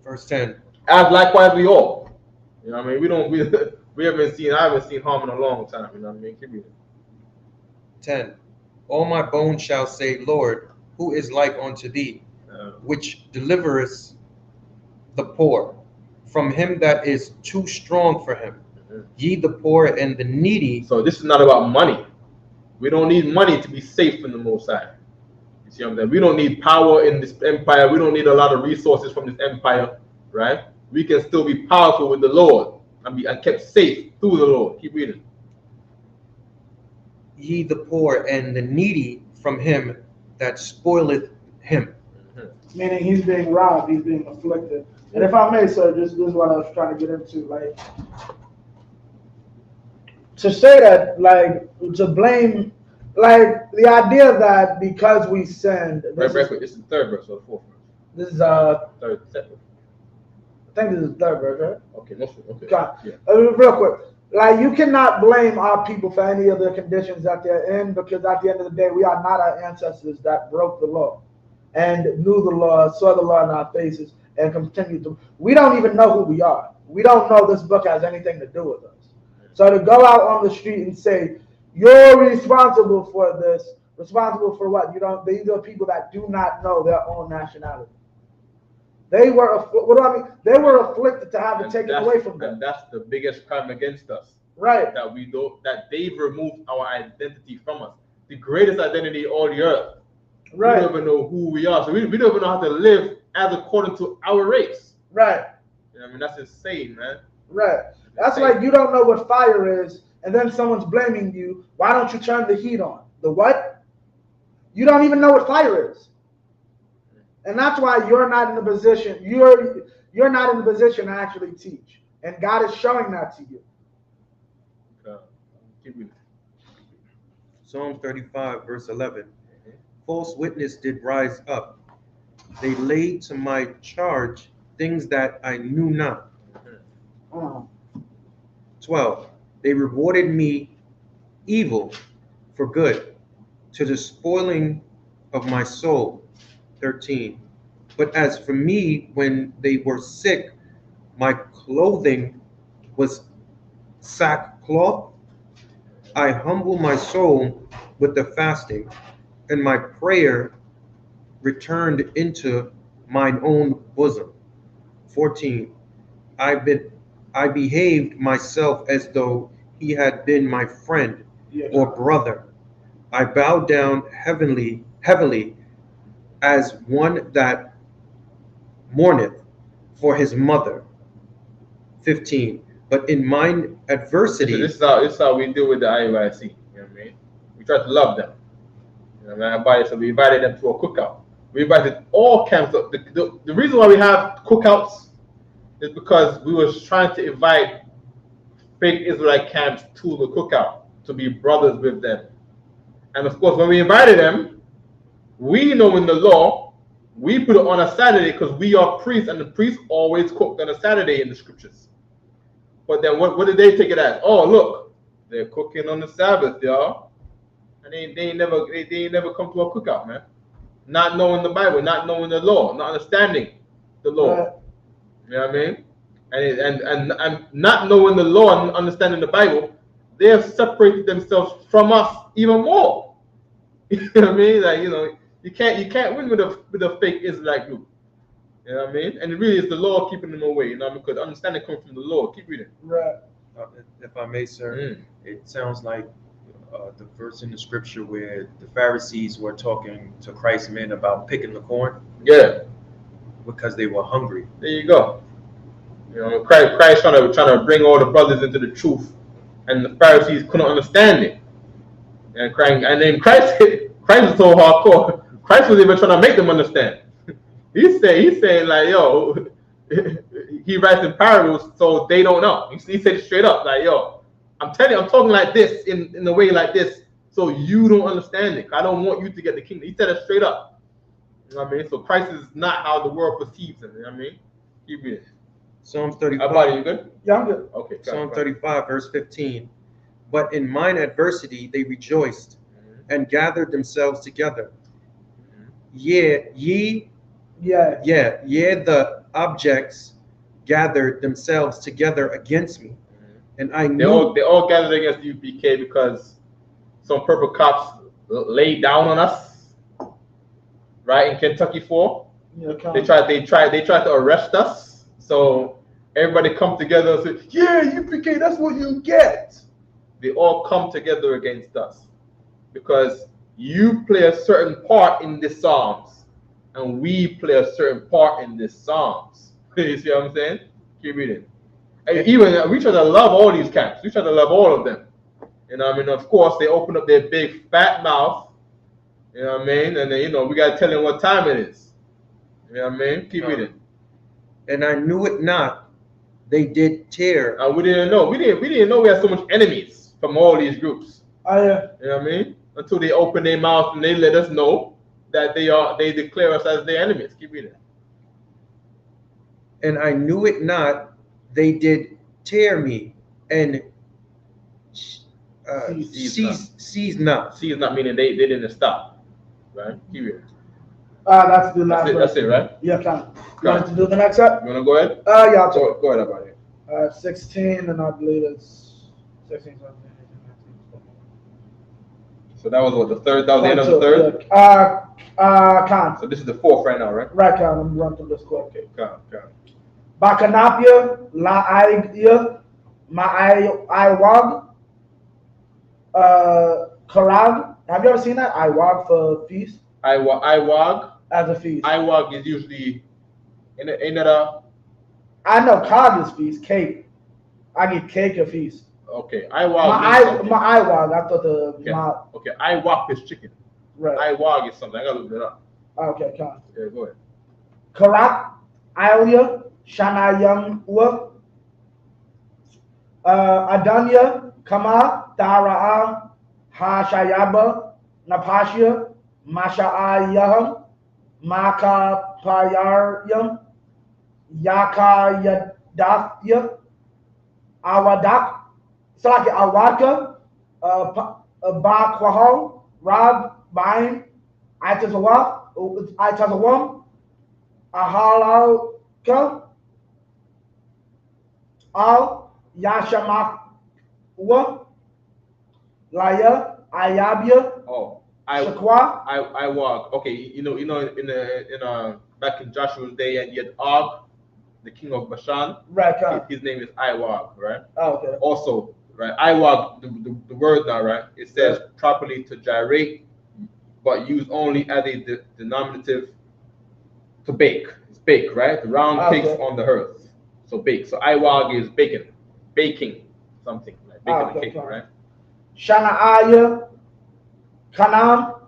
Verse 10. As likewise we all. You know what I mean? I haven't seen harm in a long time. You know what I mean? Keep reading. 10. All my bones shall say, Lord, who is like unto thee, which delivereth the poor from him that is too strong for him, ye the poor and the needy. So this is not about money. We don't need money to be safe in the Most High. You see what I'm saying? We don't need power in this empire. We don't need a lot of resources from this empire, right? We can still be powerful with the Lord and be kept safe through the Lord. Keep reading. Ye the poor and the needy from him that spoileth him. Meaning he's being robbed, he's being afflicted. And if I may, sir, this is what I was trying to get into. Like, to say that, like, to blame, like, the idea that because we sinned. This is the third verse or the fourth verse? This is, Third, second. I think this is the third verse, right? Okay, most of it. Okay. Yeah. Real quick. Like, you cannot blame our people for any of the conditions that they're in, because at the end of the day, we are not our ancestors that broke the law and knew the law, saw the law in our faces, and continued to. We don't even know who we are. We don't know this book has anything to do with us. So to go out on the street and say, you're responsible for this, responsible for what? These are people that do not know their own nationality. They were, what do I mean? They were afflicted to have it taken away from them. And that's the biggest crime against us. Right. That they've removed our identity from us. The greatest identity on the earth. Right. We don't even know who we are. So we don't even know how to live as according to our race. Right. You know what I mean? That's insane, man. Right. That's like you don't know what fire is, and then someone's blaming you. Why don't you turn the heat on? The what? You don't even know what fire is. And that's why you're not in the position, you're not in the position to actually teach. And God is showing that to you. Psalm 35, verse 11. False witness did rise up. They laid to my charge things that I knew not. 12. They rewarded me evil for good, to the spoiling of my soul. 13. But as for me, when they were sick, my clothing was sackcloth. I humble my soul with the fasting, and my prayer returned into mine own bosom. 14. I behaved myself as though he had been my friend or brother. I bowed down heavily as one that mourneth for his mother. 15. But in mine adversity. So this is how we deal with the IUIC. You know what I mean? We try to love them. You know what I mean? So we invited them to a cookout. We invited all camps. The reason why we have cookouts is because we were trying to invite fake Israelite camps to the cookout. to be brothers with them. And of course, when we invited them, we know in the law, we put it on a Saturday because we are priests, and the priests always cooked on a Saturday in the scriptures. But then what did they take it as? Oh, look, they're cooking on the Sabbath, y'all. And they ain't never come to a cookout, man. Not knowing the Bible, not knowing the law, not understanding the law. Right. You know what I mean? And not knowing the law and understanding the Bible, they have separated themselves from us even more. You know what I mean? Like, you can't win with a fake Israelite group. You know what I mean? And it really is the law keeping them away. You know, because understanding comes from the law. Keep reading. Right. If I may, sir, it sounds like the verse in the scripture where the Pharisees were talking to Christ's men about picking the corn. Yeah. Because they were hungry. There you go. Christ trying to bring all the brothers into the truth, and the Pharisees couldn't understand it. And then Christ was so hardcore. Christ was even trying to make them understand. He's saying like, yo, he writes in parables so they don't know. He said it straight up, like, yo, I'm telling you, I'm talking like this in a way like this, so you don't understand it. I don't want you to get the kingdom. He said it straight up. You know what I mean? So Christ is not how the world perceives him. You know what I mean? Keep reading. Psalms 35. Buddy, you good? Yeah, I'm good. Okay. Psalm 35, verse 15. But in mine adversity they rejoiced and gathered themselves together. The objects gathered themselves together against me. And I knew they all gathered against you, BK, because some purple cops laid down on us, right, in Kentucky 4. Yeah, they tried to arrest us. So everybody come together and say, yeah, UPK, that's what you get. They all come together against us because you play a certain part in the Psalms and we play a certain part in the Psalms. You see what I'm saying? Keep reading. And even we try to love all these camps. We try to love all of them. You know what I mean? Of course, they open up their big fat mouth. You know what I mean? And then, we got to tell them what time it is. You know what I mean? Keep reading. And I knew it not. They did tear. And we didn't know. We didn't know we had so much enemies from all these groups. Oh yeah. You know what I mean? Until they open their mouth and they let us know that they declare us as their enemies. Keep reading. And I knew it not. They did tear me and cease not. Cease not meaning they didn't stop. Right? Keep reading. That's the last. That's it, right? Yeah, kind of. You want to do the next set? You want to go ahead? Yeah, I'll talk. Go ahead about it. 16, and I believe it's 16, 17, 18, 19. So that was what, the third? That was the end of the third? Khan. So this is the fourth right now, right? Right, Khan. I'm running through this quick. Okay, Khan. Bakanapia, La Aigya, Ma'aiwag, Karag. Have you ever seen that? Iwag for feast? Iwag? As a feast. Iwag is usually in a. I know cod is feast, cake. I get cake a feast. Okay, Iwag. My Iwag, I thought Okay, Iwag is chicken. Right. Iwag is something. I gotta look it up. Okay, cod. Yeah, go ahead. Karak, Ilia, Shana Young Ua, Adanya, Kama, Tara'a, Hashayaba, Napashia, Masha'ayaham, Maka Payaryam, Yaka Yadathya, Awadak, Saki Awadka, Bakwahal, Rab, Bain, Itazawam, Ahalauka, Al Yashamakwa, Laya, Ayabia, Shakwa. Iwag. Okay, in back in Joshua's day, and you had Og, the king of Bashan. Right. His name is Iwag, right? Oh, okay. Also, right, Iwag, the word now, right? It says properly to gyrate, but used only as a denominative to bake. It's bake, right? The round cakes on the hearth. So bake. So Iwag is baking something, like baking a cake, right? Shanaaya, Kanam,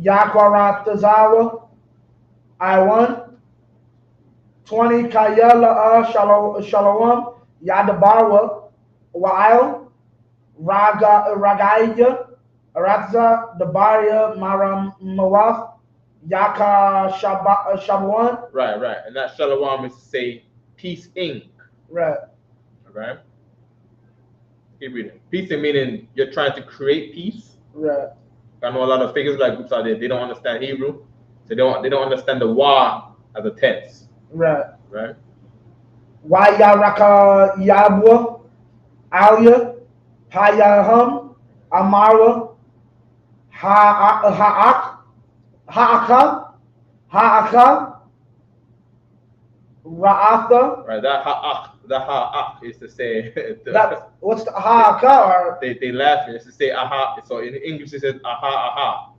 Yakwaratazawa, I1, 20 Kayala Shalom, Yadabawa, Wail, Ragaya, Aratza, Dabaria, Maram Mawath, Yaka Shabuan. Right. And that shalom is to say peace ink. Right. Right? Keep reading. Peace meaning you're trying to create peace. Right. I know a lot of figures like groups out there, they don't understand Hebrew. So they don't understand the wa as a tense. Right. Right? Wayaraka Yabwa, Alia, Hayaham, Amara, Ha'aka, Ra'atha. Right, that ha'ak is to say What's the Ha'aka? they laughing, it's to say aha. So in English it says aha.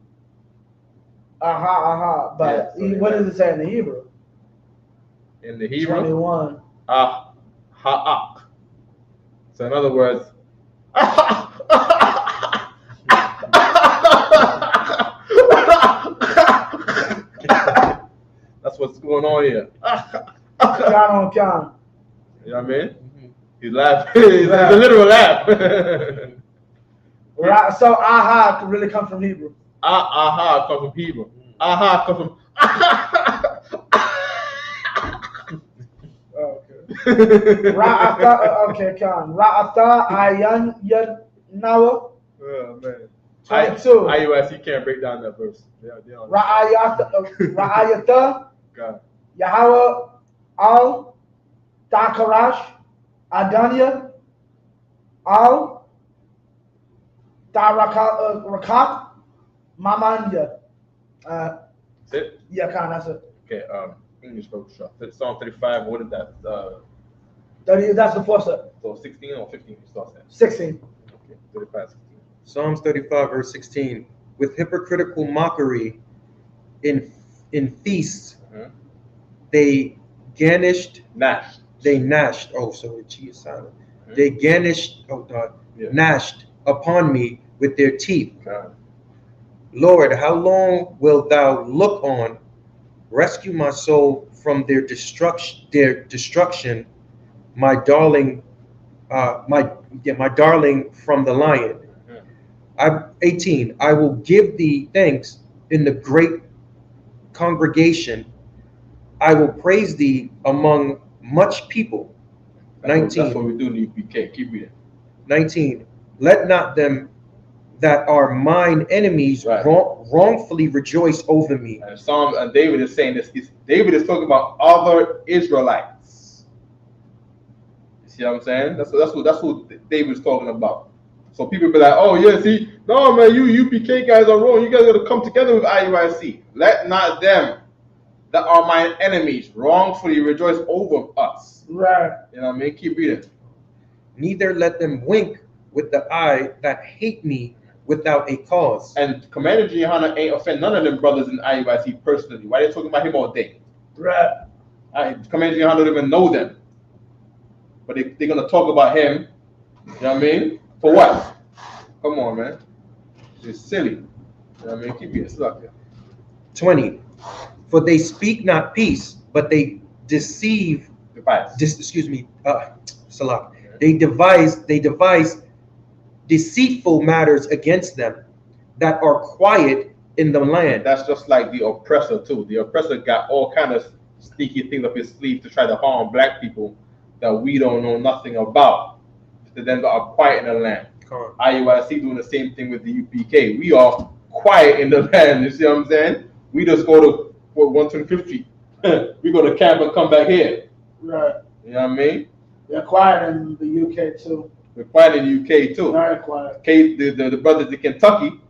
Aha. But Yeah, so what does it say in the Hebrew? In the Hebrew, 21. ha'ak. So in other words, that's what's going on here. Kyan. You know what I mean? He's laughing. It's a literal laugh. Right, so aha could really come from Hebrew. Aha comes from Hebrew. Aha comes from. Okay. Ra'ata, okay, Khan. Ra'ata ayan yanawa. Oh man. 22. IUIC can't break down that verse. Ra'ayata, God. Yahweh al Takarash, Adania al Tarakat, Mamanya. That's it? Yeah, Khan, that's it. Okay, English verse. Psalm 35, what is that? 30, that's the fourth set. So 16 or 15 you start at? 16. Okay, 35, 16. Psalms 35, verse 16. With hypocritical mockery in feasts, they gnashed. They gnashed. Oh, sorry, G is silent. They gnashed. Oh, God. Yeah. Gnashed upon me with their teeth. God. Lord, how long wilt thou look on? Rescue my soul from their destruction, my darling, my darling from the lion. 18. I will give thee thanks in the great congregation. I will praise thee among much people. 19. That's what we do in the UPK. Keep reading. 19. Let not them that are mine enemies wrongfully rejoice over me. And David is saying this. David is talking about other Israelites. You see what I'm saying? That's what David's talking about. So people be like, oh yeah, see, no man, you UPK guys are wrong. You guys got to come together with IUIC. Let not them that are mine enemies wrongfully rejoice over us. Right. You know what I mean? Keep reading. Neither let them wink with the eye that hate me without a cause. And Commander Gianna ain't offend none of them brothers in IUIC personally. Why they talking about him all day? Right. Commander Gianna don't even know them. But they're going to talk about him. You know what I mean? For what? Come on, man. It's silly. You know what I mean? Keep it stuck there. 20. For they speak not peace, but they deceive. Salah. They devise deceitful matters against them that are quiet in the land. That's just like the oppressor too. The oppressor got all kind of sneaky things up his sleeve to try to harm black people that we don't know nothing about. To them that are quiet in the land. IUIC doing the same thing with the UPK. We are quiet in the land. You see what I'm saying? We just go to 125th Street. We go to camp and come back here. Right. You know what I mean? They're quiet in the UK too. We're quiet in the UK too. Very quiet. The brothers in Kentucky,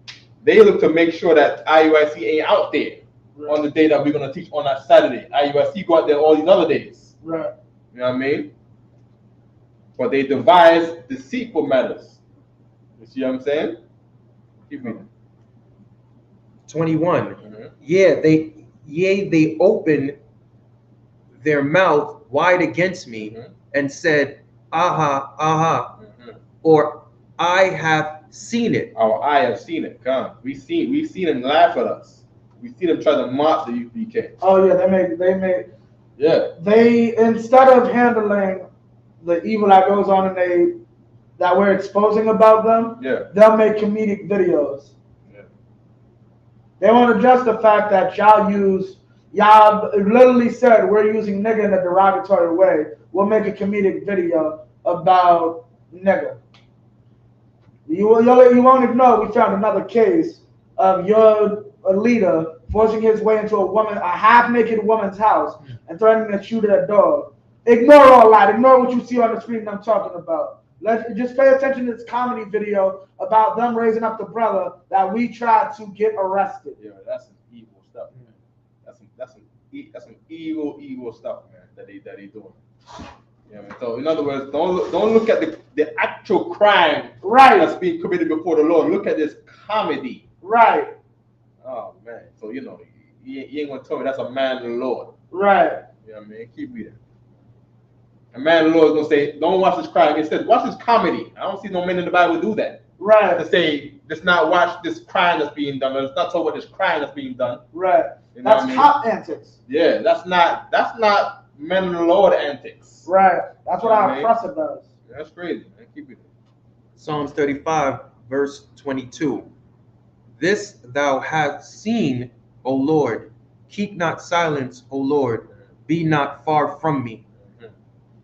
they look to make sure that IUIC ain't out there on the day that we're going to teach on that Saturday. IUIC go out there all these other days. Right. You know what I mean? But they devise deceitful matters. You see what I'm saying? Keep reading. 21. They open their mouth wide against me and said, aha, aha, or I have seen it. Our eye have seen it. Come, we've seen them laugh at us. We see them try to mock the UPK. Oh yeah, they instead of handling the evil that goes on in their that we're exposing about them, they'll make comedic videos. Yeah. They want to address the fact that y'all literally said we're using nigga in a derogatory way. We'll make a comedic video about nigga. You won't ignore we found another case of your leader forcing his way into a half-naked woman's house and threatening to shoot at a dog. Ignore all that. Ignore what you see on the screen I'm talking about. Let's just pay attention to this comedy video about them raising up the brother that we tried to get arrested. Yeah, that's some evil stuff, man. That's some evil stuff, man. That they doing. Yeah, man. So in other words, don't look at the actual crime that's being committed before the Lord. Look at this comedy. Right. Oh man. So you ain't gonna tell me that's a man of the Lord. Right. Yeah, man. Keep reading. A man of the Lord is gonna say, don't watch this crime. It says, watch this comedy. I don't see no men in the Bible do that. Right. To say, let's not watch this crime that's being done. Let's not talk about this crime that's being done. Right. That's cop antics. Yeah, that's not men of the Lord antics. Right. That's what our oppressor does. That's crazy, man. Keep it. Psalms 35, verse 22. This thou hast seen, O Lord. Keep not silence, O Lord. Be not far from me.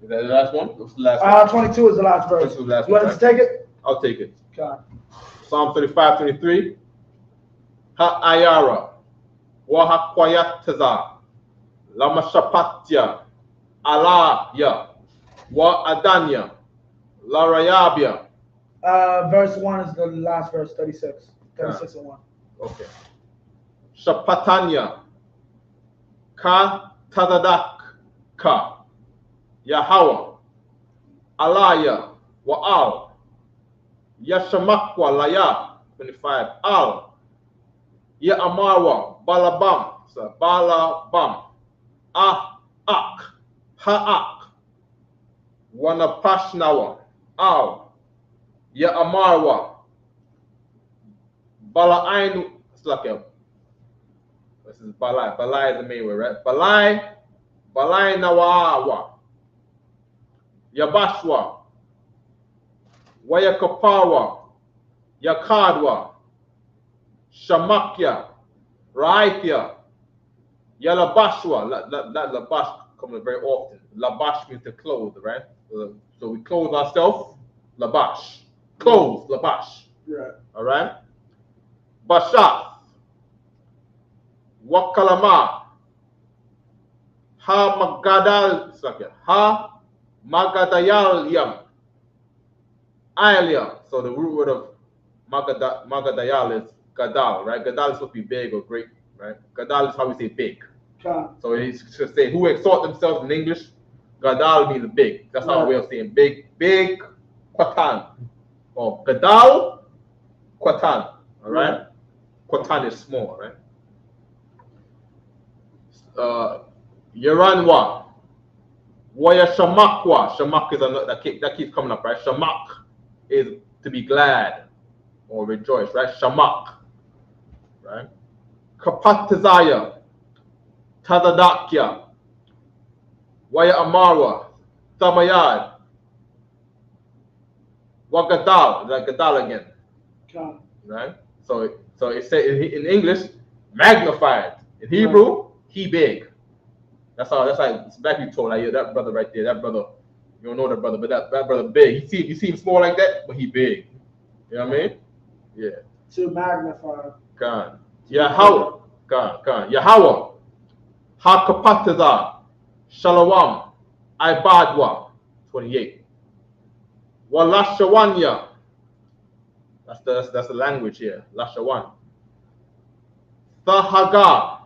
Is that the last one? What's the last one? 22 is the last verse. You want us to take it? I'll take it. Okay. Psalm 35, 23. Ha'ayara, wa ha'kwayataza, lama shapatya, alaya, wa adanya, la rayabia. Verse 1 is the last verse, 36. 36 and 1. Okay. Shapatanya, ka tadadak ka. Yahweh, Alaya, Wa'al, Yashamakwa Laya, 25, Al, Ya'amarwa, Balabam, so Balabam, Ak, Ha'ak, Wanapashnawa, Al, Ya'amarwa, Bala'ainu, it's like this is Balai. Balai is the main word, right? Balai Nawawa. Yabashwa, Wayakapawa, Yakadwa, Shamakya, Raithya, Yalabashwa. That Labash comes very often. Labash means to clothe, right? So we clothe ourselves. Labash. Clothes, Labash. Right. All right? Bashath, Wakalama, Ha Magadal, Ha Magadayal, Alia. So the root word of Magadayal is Gadal, right? Gadal is supposed to be big or great, right? Gadal is how we say big. So it should say who exalt themselves in English. Gadal means big. That's our way of saying big, Quatan. Or Gadal, Quatan. All right? Quatan is small, right? Yaranwa. Waya Shamakwa. Shamak is another that keeps coming up, right? Shamak is to be glad or rejoice, right? Shamak. Right? Kapatazaya. Tadadakya. Waya Amarwa. Samayad. Wagadal. Like Gadal again. Right? So it says in English, magnified. In Hebrew, he big. That's how it's back you told like, yeah, that brother right there, that brother, you don't know that brother, but that brother big. You see him small like that, but he big. You know what I mean? Yeah. To magnify. God. Yahweh. God. Yahweh. Hakapataza. Shalom. Ibadwa. 28. Walashawanya. That's the language here. Lashawan. Sahaga.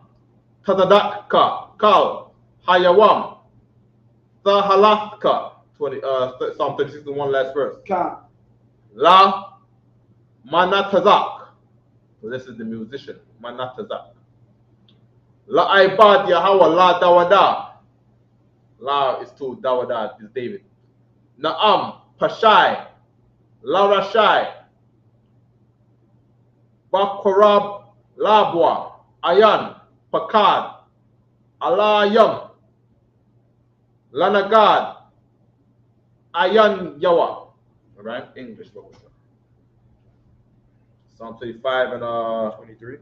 Tadadaka. Kal. Hayawam, Sahalatka, Psalm 36 and 1 last verse. La Manatazak. So this is the musician, Manatazak. La Ibad Yahweh La Dawada. La is to Dawada, is David. Naam Pashai. La Rashai. Bakorab Labwa. Ayan Pakad. Alayam. Lanagad, Ayan Yawa, All right, English. Psalm 35 and 23. Is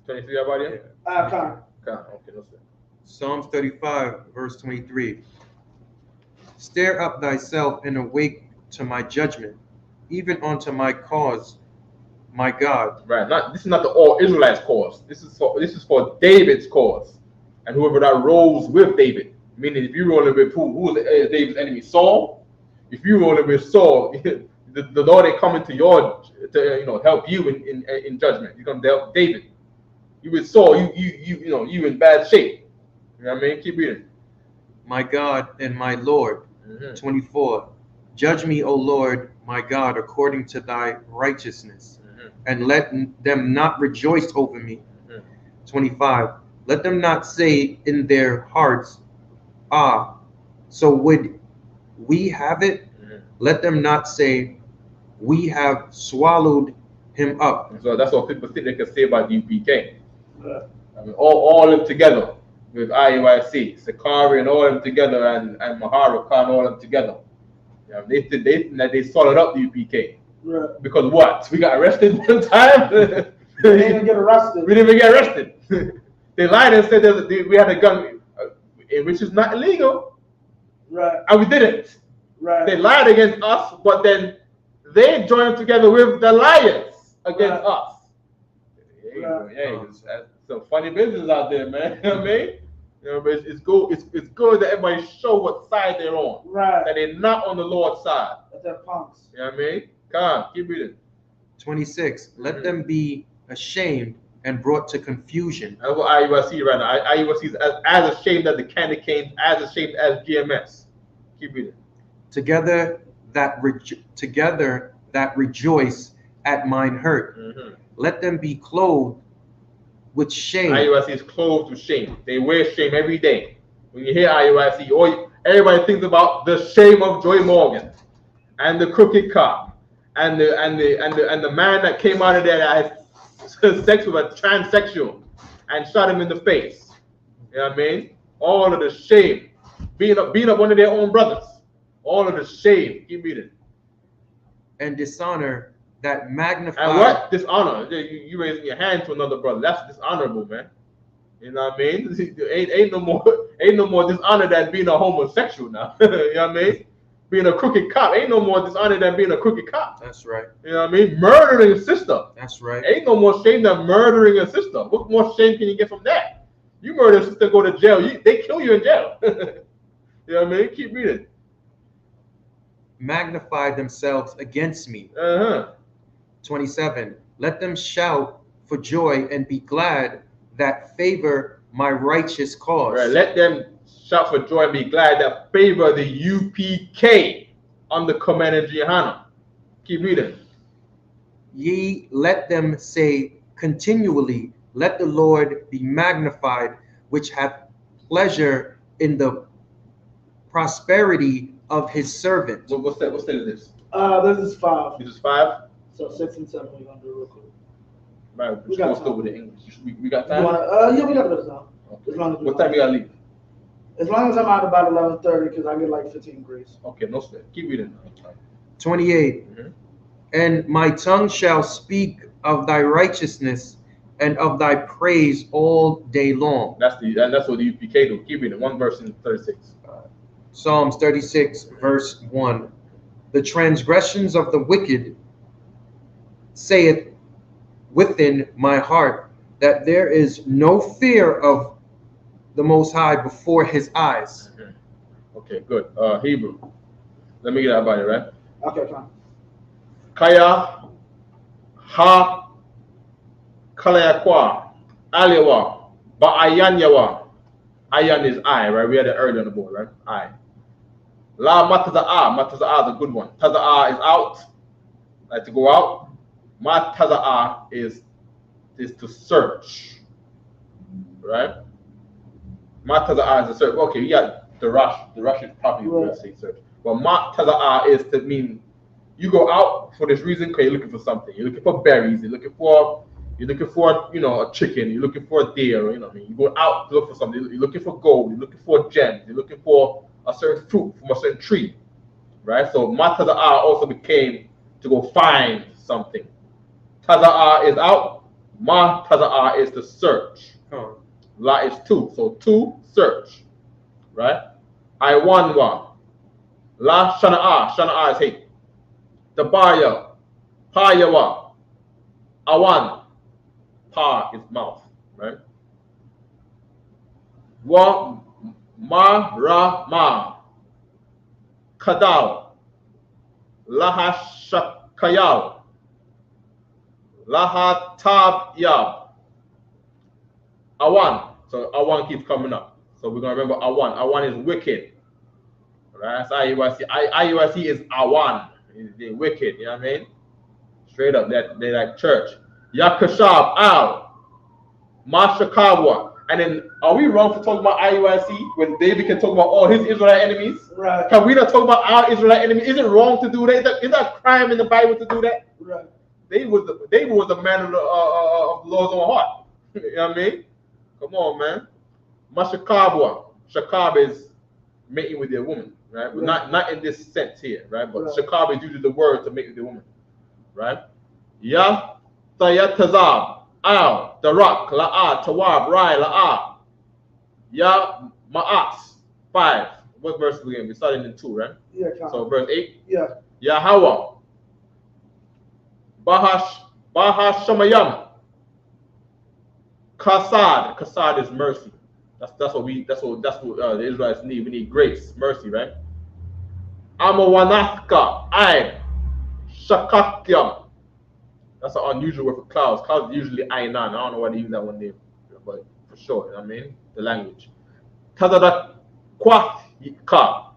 23 about it? Con. Okay, no sir. Psalms 35, verse 23. Stir up thyself and awake to my judgment, even unto my cause, my God. Right. This is not the all Israelites' cause. This is for David's cause, and whoever that rose with David. Meaning, if you rolling with who is David's enemy, Saul. If you rolling with Saul, the Lord ain't coming to help you in judgment. You're gonna help David. You with Saul, you in bad shape. You know what I mean? Keep reading. My God and my Lord. 24. Judge me, O Lord, my God, according to thy righteousness, and let them not rejoice over me. 25. Let them not say in their hearts, ah, so would we have it? Let them not say, we have swallowed him up. So that's what people think they can say about UPK. I mean, all of them together with IUIC, Sakari and all of them together, and Mahara Khan, all of them together. Yeah, they think that they swallowed up the UPK. Right. Because what? We got arrested one time. We didn't even get arrested. We didn't even get arrested. They lied and said that we had a gun, which is not illegal. Right. And we didn't. Right. They lied against us, but then they joined together with the liars against us. Hey, that's some funny business out there, man. You know what I mean? You know, but it's good. It's good that everybody show what side they're on. Right. That they're not on the Lord's side. That they're punks. You know what I mean? Come on, keep reading. 26. Let them be ashamed and brought to confusion. That's what IUIC right now. IUIC is as ashamed as the candy canes, as ashamed as GMS. Keep reading. Together that rejoice at mine hurt. Let them be clothed with shame. IUIC is clothed with shame. They wear shame every day. When you hear IUIC, everybody thinks about the shame of Joy Morgan and the crooked cop and the man that came out of there that had sex with a transsexual and shot him in the face. You know what I mean? All of the shame, being up one of their own brothers. All of the shame. Keep reading. And dishonor that magnify. And what? Dishonor. You raising your hand to another brother. That's dishonorable, man. You know what I mean? Ain't no more dishonor than being a homosexual now. You know what I mean? Being a crooked cop ain't no more dishonor than being a crooked cop. That's right. You know what I mean? Murdering a sister. That's right. Ain't no more shame than murdering a sister. What more shame can you get from that? You murder a sister, go to jail. They kill you in jail. You know what I mean? Keep reading. Magnify themselves against me. 27. Let them shout for joy and be glad that favor my righteous cause. Right. Let them shout for joy and be glad that favor the UPK under Commander Gihanna. Keep reading. Ye let them say continually, let the Lord be magnified, which hath pleasure in the prosperity of his servant. What's that? What's that? Is this? This is 5. This is 5. So 6 and 7 we're gonna do real quick. Right. We got Let's go with the English. We got time. Yeah, we got this now. Okay. As long as What time we gotta leave? As long as I'm out about 11:30, because I get like 15 degrees. Okay, no sweat. Keep reading. 28. And my tongue shall speak of thy righteousness and of thy praise all day long. That's what the UPK do. Keep reading. One verse in 36. Psalms 36, verse 1. The transgressions of the wicked saith within my heart that there is no fear of the Most High before his eyes. Okay, good. Hebrew. Let me get that about it, right? Okay, fine. Kaya, ha, kalayakwa, alewa, ba'ayanyawa. Ayan is I, right? We had it earlier on the board, right? I. La mataza'a. Mataza'a is a good one. Taza'a is out, like to go out. Mataza'a is to search, right? Mataza'a is a search. Okay, you got the rush. The rush is probably going to say search. But mataza'a is to mean you go out for this reason because you're looking for something. You're looking for berries. You're looking for a chicken. You're looking for a deer. You know what I mean? You go out to look for something. You're looking for gold. You're looking for gems. You're looking for a certain fruit from a certain tree. right? So ma taza'ah also became to go find something. Taza'ah is out. Ma taza'ah is to search. La is two, so to search, right? I one wa. La shana'a is hate. Tabaya, payawa. Awan, pa is mouth, right? Wa ma ra ma. Kadal. Laha shakayal. Laha tab yab. Awan. So Awan keeps coming up. So we're gonna remember Awan. Awan is wicked. Right? That's IUIC. IUIC is Awan. They're wicked, you know what I mean? Straight up, they like church. Yakashab Al. Mashakawa. And then are we wrong for talking about IUIC when David can talk about all his Israelite enemies? Right. Can we not talk about our Israelite enemies? Is it wrong to do that? Is that a crime in the Bible to do that? Right. David was the man of the Lord's own heart. You know what I mean? Come on, man. Mashakabwa. Shakab is mating with their woman, right? But not in this sense here, right? But Shakab is usually the word to mate with the woman, right? Ya Tayatazab. Al, Darak, La'ah, Tawab, Rai, La'ah. Ya Ma'ats. 5. What verse are we in? We started in 2, right? Yeah, so verse 8. Yeah. Yahweh. Bahashamayam. Kasad. Kasad is mercy. That's what the Israelites need. We need grace, mercy, right? Amawanathka. I. Shakakyam. That's an unusual word for clouds. Clouds are usually Ainan. I don't know why they use that one name, but for sure, you know what I mean? The language. Tazada Kwathika.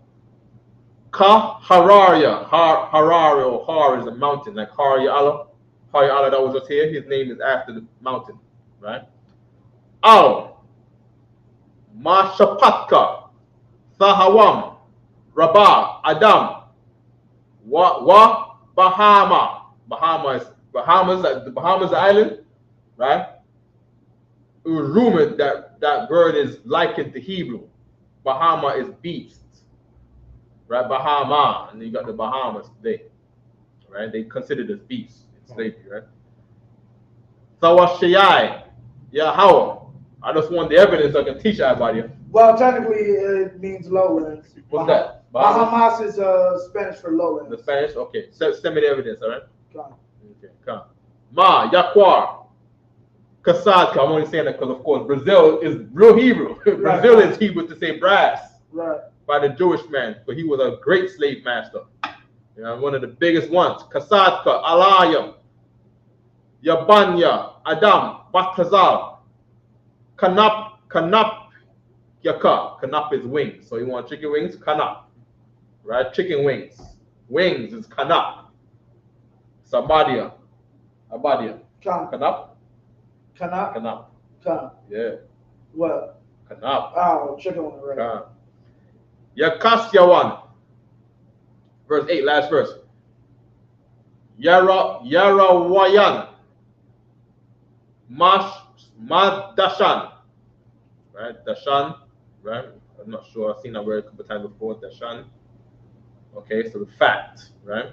Ka Hararia. Harari or Har is a mountain, like Hari Allah. Hari Allah that was just here, his name is after the mountain, right? Al Mashapatka. Sahawam. Rabah. Adam. Wa Bahama. The Bahamas island, right? It was rumored that that bird is likened to Hebrew. Bahama is beast, right? Bahama, and you got the Bahamas today, right? They considered as beasts in slavery, right? Sawashiyai, Yahweh. I just want the evidence so I can teach everybody. Well, technically, it means lowlands. What's that? Bahamas is Spanish for lowlands. The Spanish? Okay. Send me the evidence, all right? Come. Okay, come. Ma, Yaquar. Kasadka. I'm only saying that because, of course, Brazil is real Hebrew. Brazil is Hebrew to say brass. Right. By the Jewish man, but he was a great slave master. You know, one of the biggest ones. Kasadka, Alayam, Yabanya, Adam, Batazal, Kanap, Yaka. Kanap is wings. So you want chicken wings? Kanap. Right? Chicken wings. Wings is Kanap. Sabadia. Abadia. Kanap? Kanap. Yeah. What? Kanap. Oh, chicken wing, right. Yakasyawan. Verse 8, last verse. Yarawayan. Madashan. Right? Dashan. Right? I'm not sure. I've seen that word a couple times before. Dashan. Okay, so the fact, right?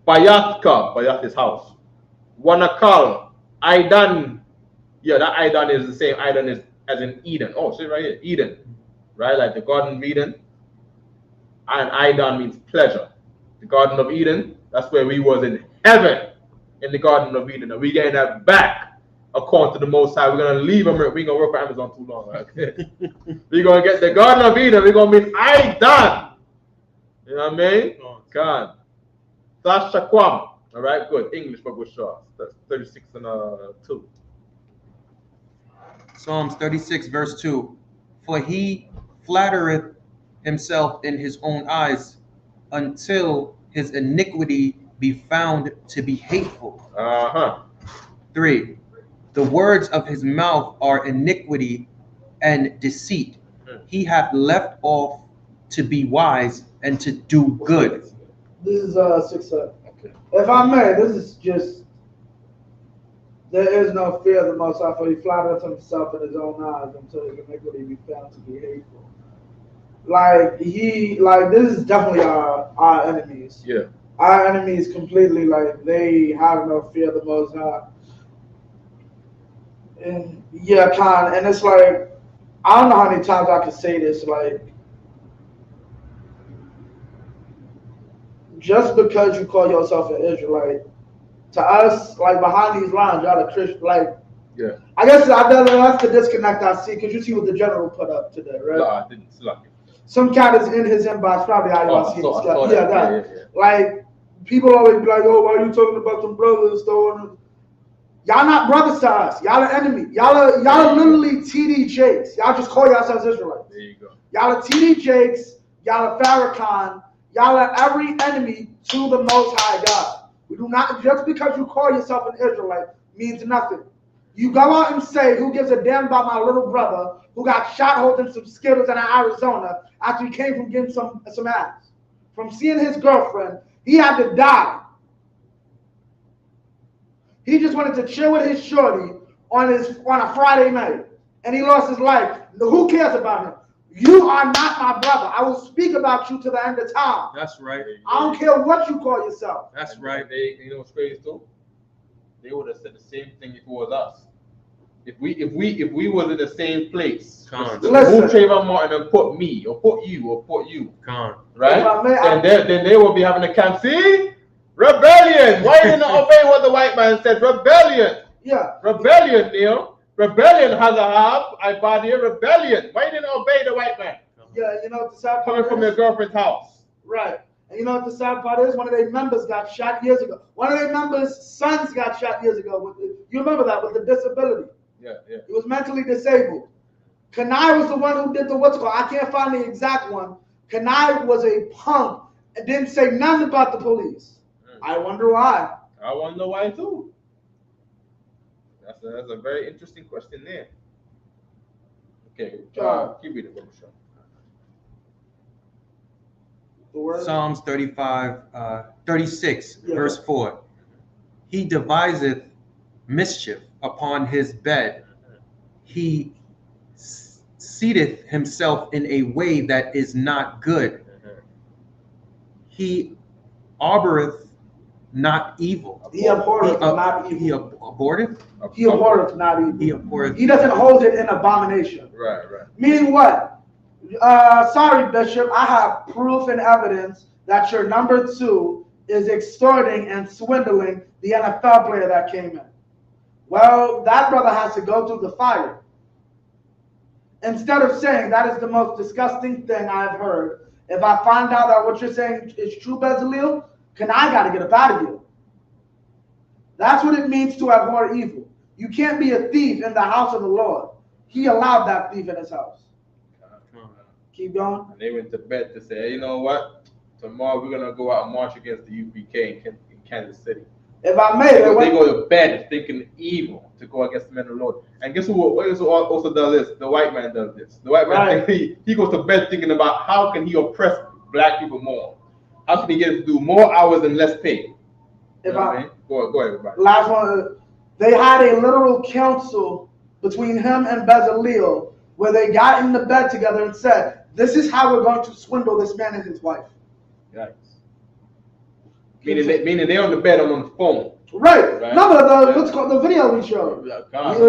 Bayatka. Bayat is house. Wanakal. Aidan. Yeah, that Aidan is the same Aidan as in Eden. Oh, see right here. Eden. Right? Like the Garden of Eden. And Aidan means pleasure. The Garden of Eden, that's where we was in heaven in the Garden of Eden. And we getting that back according to the Most High. We're going to leave them. We ain't going to work for Amazon too long. Okay? We're going to get the Garden of Eden. We're going to be Aidan. You know what I mean? God. Sashakwam. All right, good. English, but we're sure. That's 36 and 2. Psalms 36, verse 2. For he flattereth himself in his own eyes until his iniquity be found to be hateful. 3. The words of his mouth are iniquity and deceit. He hath left off to be wise and to do good. This is 6. Okay. If I may, this is just, there is no fear of the Most High, for he flattereth himself in his own eyes until his iniquity be found to be hateful. Like this is definitely our enemies. Yeah. Our enemies completely, like, they have no fear of the Most High. And yeah, Khan, and it's like, I don't know how many times I can say this, like, just because you call yourself an Israelite, to us, like, behind these lines, y'all a Christian, like, Yeah. I guess that's the disconnect I see, because you see what the general put up today, right? No, I didn't. Some cat is in his inbox, probably how y'all see this stuff. Yeah, that. Yeah. Like, people always be like, oh, why are you talking about some brothers throwing? Y'all not brothers to us. Y'all are enemy. Y'all are literally TD Jakes. Y'all just call yourselves Israelites. There you go. Y'all are TD Jakes. Y'all are Farrakhan. Y'all are every enemy to the Most High God. We do not, just because you call yourself an Israelite means nothing. You go out and say, who gives a damn about my little brother who got shot holding some Skittles in Arizona after he came from getting some ass. From seeing his girlfriend, he had to die. He just wanted to chill with his shorty on a Friday night, and he lost his life. Who cares about him? You are not my brother. I will speak about you to the end of time. That's right. I don't care what you call yourself. That's right. You know what's crazy too? They would have said the same thing if it was us. If we was in the same place, Con. move Trayvon Martin and put me or put you, Con. right? Then they will be having a camp. See, rebellion. Why didn't you obey what the white man said? Rebellion. Yeah. Rebellion, Neil. Rebellion has a body of rebellion. Why didn't you obey the white man? Yeah, you know what the sad part Coming from your girlfriend's house. Right. And you know what the sad part is? One of their members got shot years ago. One of their members' sons got shot years ago. You remember that, with the disability. Yeah. He was mentally disabled. Kanai was the one who did the what's called. I can't find the exact one. Kanai was a punk and didn't say nothing about the police. I wonder why. I wonder why too. That's a very interesting question there. Okay, keep reading, Psalms 36, verse 4. He deviseth mischief upon his bed. He seateth himself in a way that is not good. He arboreth not evil. He abhorreth not evil. He abhorreth? He abhorreth not evil. He abhorreth. He doesn't hold it in abomination. Right. Meaning what? Sorry, Bishop, I have proof and evidence that your number 2 is extorting and swindling the NFL player that came in. Well, that brother has to go through the fire. Instead of saying that is the most disgusting thing I've heard, if I find out that what you're saying is true, Bezalel, I got to get up out of here. That's what it means to abhor evil. You can't be a thief in the house of the Lord. He allowed that thief in his house. Keep going. And they went to bed to say, hey, you know what? Tomorrow we're going to go out and march against the UPK in Kansas City. If I may, they go to bed thinking evil to go against the men of the Lord. And guess who also does this? The white man does this. The white man, he goes to bed thinking about how can he oppress black people more? How can he get to do more hours and less pay? Go ahead, everybody. Last one. They had a literal council between him and Bezalel where they got in the bed together and said, this is how we're going to swindle this man and his wife. Yikes. Meaning they're on the bed, I'm on the phone. Right. Remember what's called the video we showed?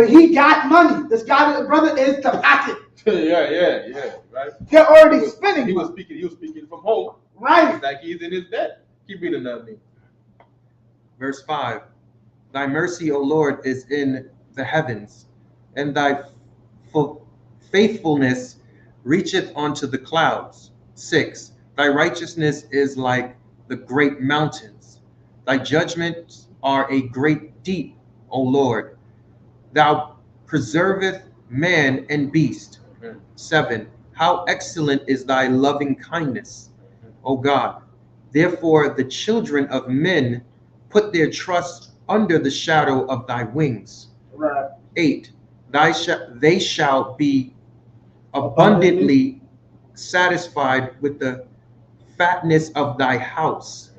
He got money. This guy, brother, is the packet. Yeah. Right. They're already spinning. He was speaking from home. Right. It's like he's in his bed. Keep reading that me. Verse 5. Thy mercy, O Lord, is in the heavens, and thy faithfulness reacheth unto the clouds. 6. Thy righteousness is like the great mountains. Thy judgments are a great deep, O Lord. Thou preserveth man and beast. 7. How excellent is thy loving kindness, O God. Therefore the children of men put their trust under the shadow of thy wings. Right. 8. They shall be abundantly satisfied with the fatness of thy house,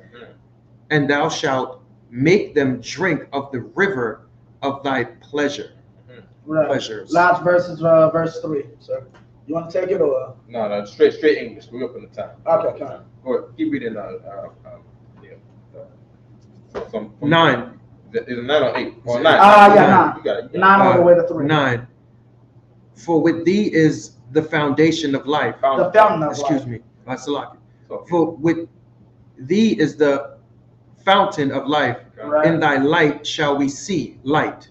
and thou shalt make them drink of the river of thy pleasure. Right. Pleasures. Last verse is verse 3, sir. You want to take it or? No, straight English. We up in the time. Okay, come. Go ahead. Keep reading. Some 9. Is it 9 or 8? Or 9? Yeah, 9. You got it. 9 all the way to 3. 9. For with thee is the foundation of life. The fountain of Excuse life. me. Vasilaki. For with thee is the fountain of life. Right. In thy light shall we see light.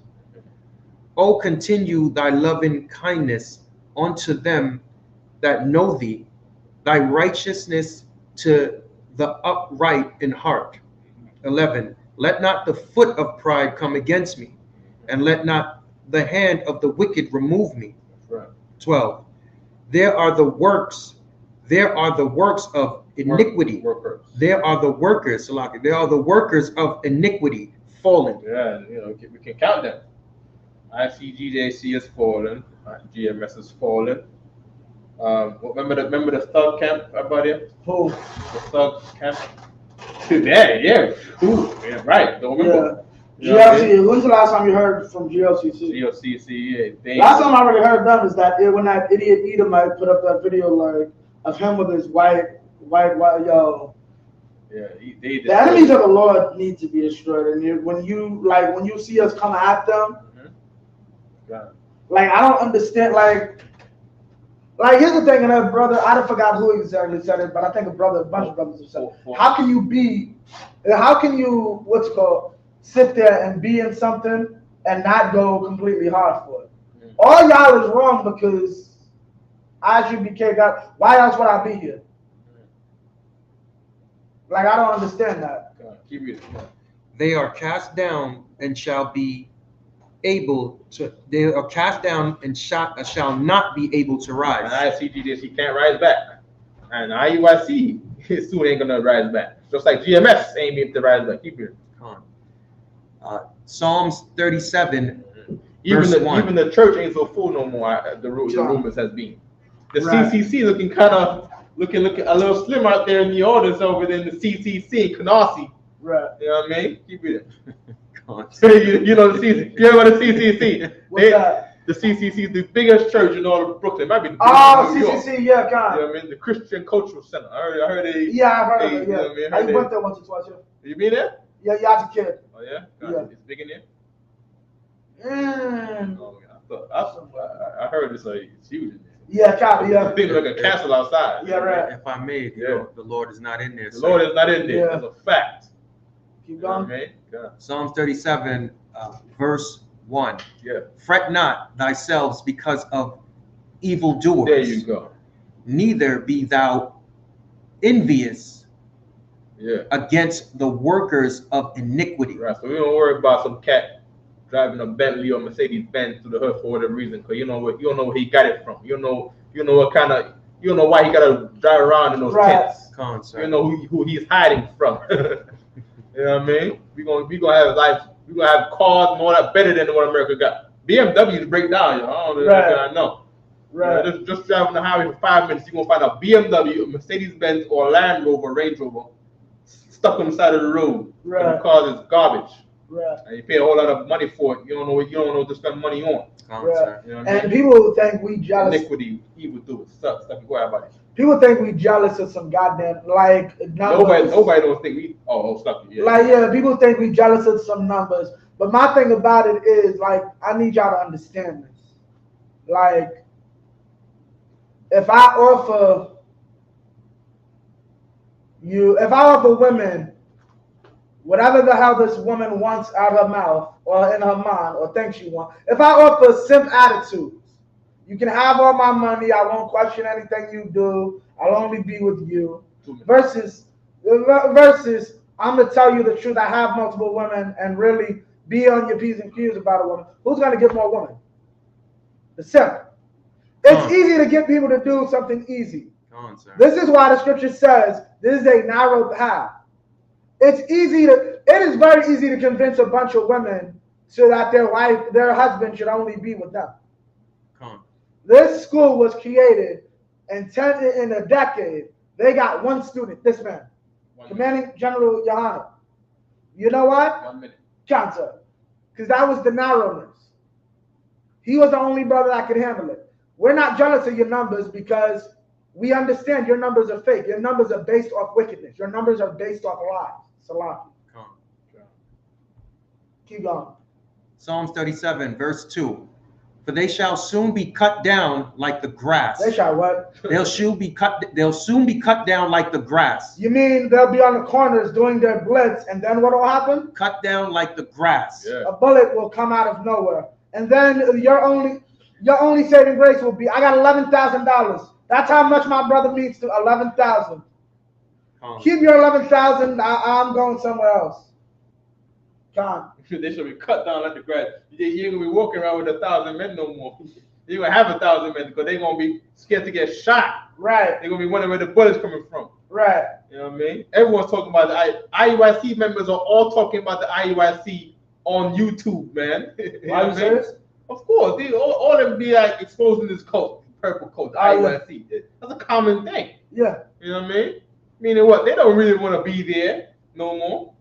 O continue thy loving kindness unto them that know thee, thy righteousness to the upright in heart. 11. Let not the foot of pride come against me, and let not the hand of the wicked remove me. Right. 12. There are the works of iniquity. Workers. There are the workers, Salaki. There are the workers of iniquity fallen. Yeah, we can count them. ICGJC is fallen. GMS is fallen. Remember the thug camp, everybody? Who? The thug camp. Yeah. Ooh, yeah, right. Don't remember. Yeah. GLC. When's the last time you heard from GLCC? GLCC, yeah. Last time I really heard them is that when that idiot Edomite put up that video like of him with his white yo. Yeah, the enemies of the Lord need to be destroyed. And when you see us come at them, like I don't understand. Like here's the thing, and a brother, I don't forgot who exactly said it, but I think a bunch of brothers have said it. How can you sit there and be in something and not go completely hard for it? All y'all is wrong because ISUBK got. Why else would I be here? Like I don't understand that. Keep reading. They are cast down and shall be able to. They are cast down and shall not be able to rise. And ICG he can't rise back. And IUIC soon ain't gonna rise back. Just like GMS ain't able to rise back. Keep it. Psalms 37. Even the church ain't so full no more. The rumors has been. The CCC looking a little slim out there in the orders over there in the CCC in Canarsie. Right. You know what I mean? Keep it. you know the CCC. You know the CCC. What's that? The CCC is the biggest church in all of Brooklyn. It might be the biggest CCC, yeah, God. You know what I mean? The Christian Cultural Center. I heard it. Yeah, I've heard of it. Yeah. You know I went there once or twice. You been there? Yeah, as a kid. Oh yeah. Yeah. It's big in there. I heard it's huge in there. Yeah, copy. Yeah. It's like a castle outside. Yeah, right. If I may, the Lord is not in there. The Lord is not in there. Yeah. That's a fact. Keep going. Psalms 37, verse 1. Yeah. Fret not thyself because of evildoers. There you go. Neither be thou envious against the workers of iniquity. Right. So we don't worry about some cat driving a Bentley or Mercedes Benz to the hood for whatever reason, because you don't know where he got it from. You don't know why he gotta drive around in those tents. You know who he's hiding from. You know what I mean? We gonna have life. We gonna have cars and all that better than what America got. BMWs break down, I know. Right. Just driving the highway for 5 minutes, you're gonna find a BMW, a Mercedes Benz, or a Land Rover, Range Rover, stuck on the side of the road. Right. And the car is garbage. Right. And you pay a whole lot of money for it. You don't know what to spend money on. Right. You know and people think we jealous. Iniquity, evil do it. Sucks. Go ahead, buddy. People think we jealous of some goddamn numbers. Nobody don't think we stuck. Yeah. People think we jealous of some numbers. But my thing about it is I need y'all to understand this. If I offer women whatever the hell this woman wants out her mouth or in her mind or thinks she wants, if I offer simp attitudes, you can have all my money, I won't question anything you do, I'll only be with you, versus I'm gonna tell you the truth, I have multiple women, and really be on your P's and Q's about a woman. Who's gonna get more women? The simp. It's easy to get people to do something easy. This is why the scripture says this is a narrow path. It is very easy to convince a bunch of women so that their husband should only be with them. This school was created in a decade. They got one student, this man, Commanding General Yohana. You know what? 1 minute. Cancer. Because that was the narrowness. He was the only brother that could handle it. We're not jealous of your numbers because we understand your numbers are fake. Your numbers are based off wickedness. Your numbers are based off lies. Salaki. Keep going. Psalms 37, verse 2. For they shall soon be cut down like the grass. They shall what? They'll soon be cut down like the grass. You mean they'll be on the corners doing their blitz, and then what will happen? Cut down like the grass. Yeah. A bullet will come out of nowhere, and then your only saving grace will be, I got $11,000. That's how much my brother means to 11,000. Keep your 11,000. I'm going somewhere else. Con. They should be cut down like the grass. You ain't gonna be walking around with 1,000 men no more. You're gonna have 1,000 men because they're gonna be scared to get shot. Right. They're gonna be wondering where the bullets coming from. Right. You know what I mean? Everyone's talking about the IUIC members are all talking about the IUIC on YouTube, man. You Are you serious? Of course, they all of them be like exposing this coat, purple coat, the IUIC. That's a common thing. Yeah. You know what I mean? Meaning what? They don't really want to be there no more.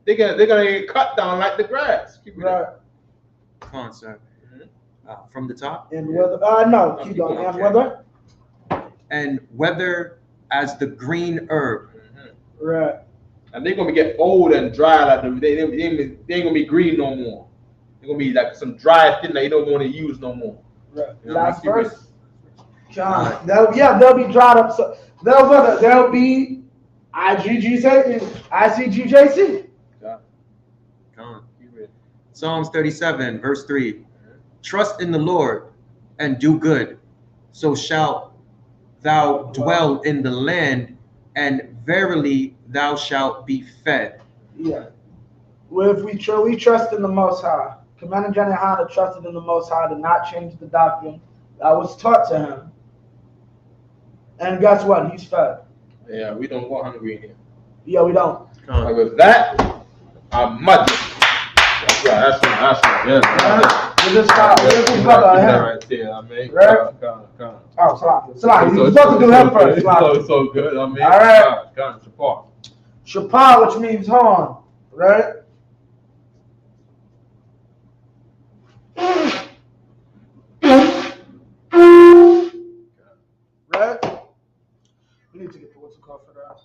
They're gonna get cut down like the grass. Keep it Right. Come on, sir. From the top. And whether no, keep going. And whether. And whether as the green herb. Right. And they're gonna get old and dry like they ain't gonna be green no more. They're gonna be like some dry thing that you don't want to use no more. Right. You know, Last verse. They'll be dried up. So they'll be ICGJC. Psalms 37, verse 3. Trust in the Lord and do good, so shalt thou dwell in the land, and verily thou shalt be fed. Yeah. Well, if we trust in the Most High. Commander General Hanna trusted in the Most High to not change the doctrine that was taught to him. And guess what? He's fed. Yeah, we don't go hungry in here. Yeah, we don't. And with that, I'm much. That's right. We just stop. Right there, I mean. Right? Oh, Salah. You're supposed to do him first. So good, I mean. All right. Support. Shapar, which means horn, right? Right? We need to get the what's it called for that.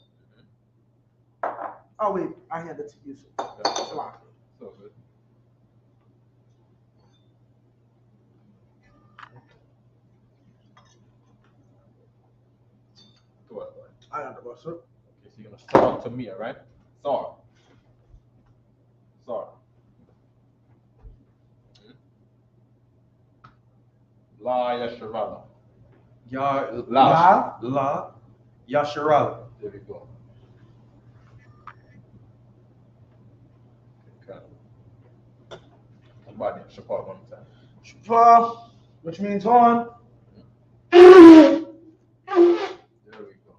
Oh wait, I hand it to you. Salah. So good. I understand, sir. Okay, so you're gonna start to me, all right? Sorry. La Yasharala. La Yasharala. There we go. Okay. Somebody Shapar one more time. Shapar, which means horn. There we go.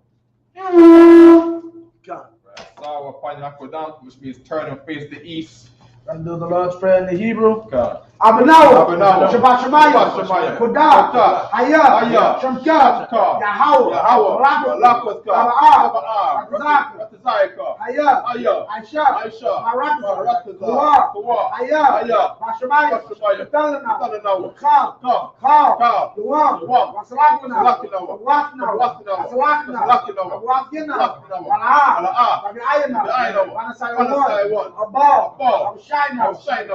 God. Right. Sawa Panyakodan, which means turn and face the east. And do the Lord's Prayer in the Hebrew. God. Abanawa, Abanawa. Shabbat Shemayah, Shemayah. Kodah, Hayah, Shamkah, Yahweh, Rakos, Bara'ah, Razak, Hayah, Aisha, Barakah, Kawah, Hayah, Bashemayah, Talana, Kal, Luam, Wasalakina, Wafna, Wafna, Bala'ah, Babi'ayana, Wanasayawon, Abal, Shina,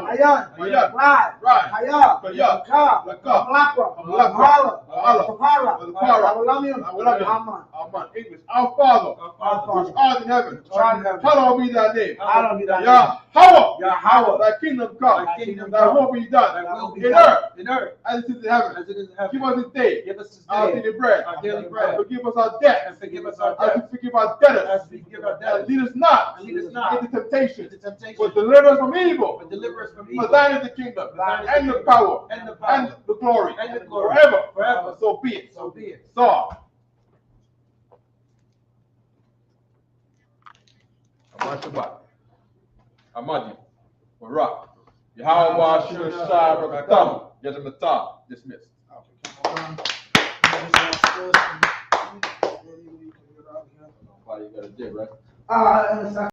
Ayan, Right, Hayah, Lakah, Malakwa, Kapara, Awalamian, Aman. English. Our Father, which art in heaven, hallowed be thy name. Yahweh, thy kingdom come, thy will be done, in earth, as it is in heaven. Give us this day our daily bread, forgive us our debts, as we forgive our debtors, and lead us not into temptation, but deliver us from evil. For thine is the kingdom, and the power, and the glory, forever. So be it. So. Amadi, Barak, Yahweh, Shur, Shai, Rakatam, Yadamata, dismissed. Why you got a dip, right?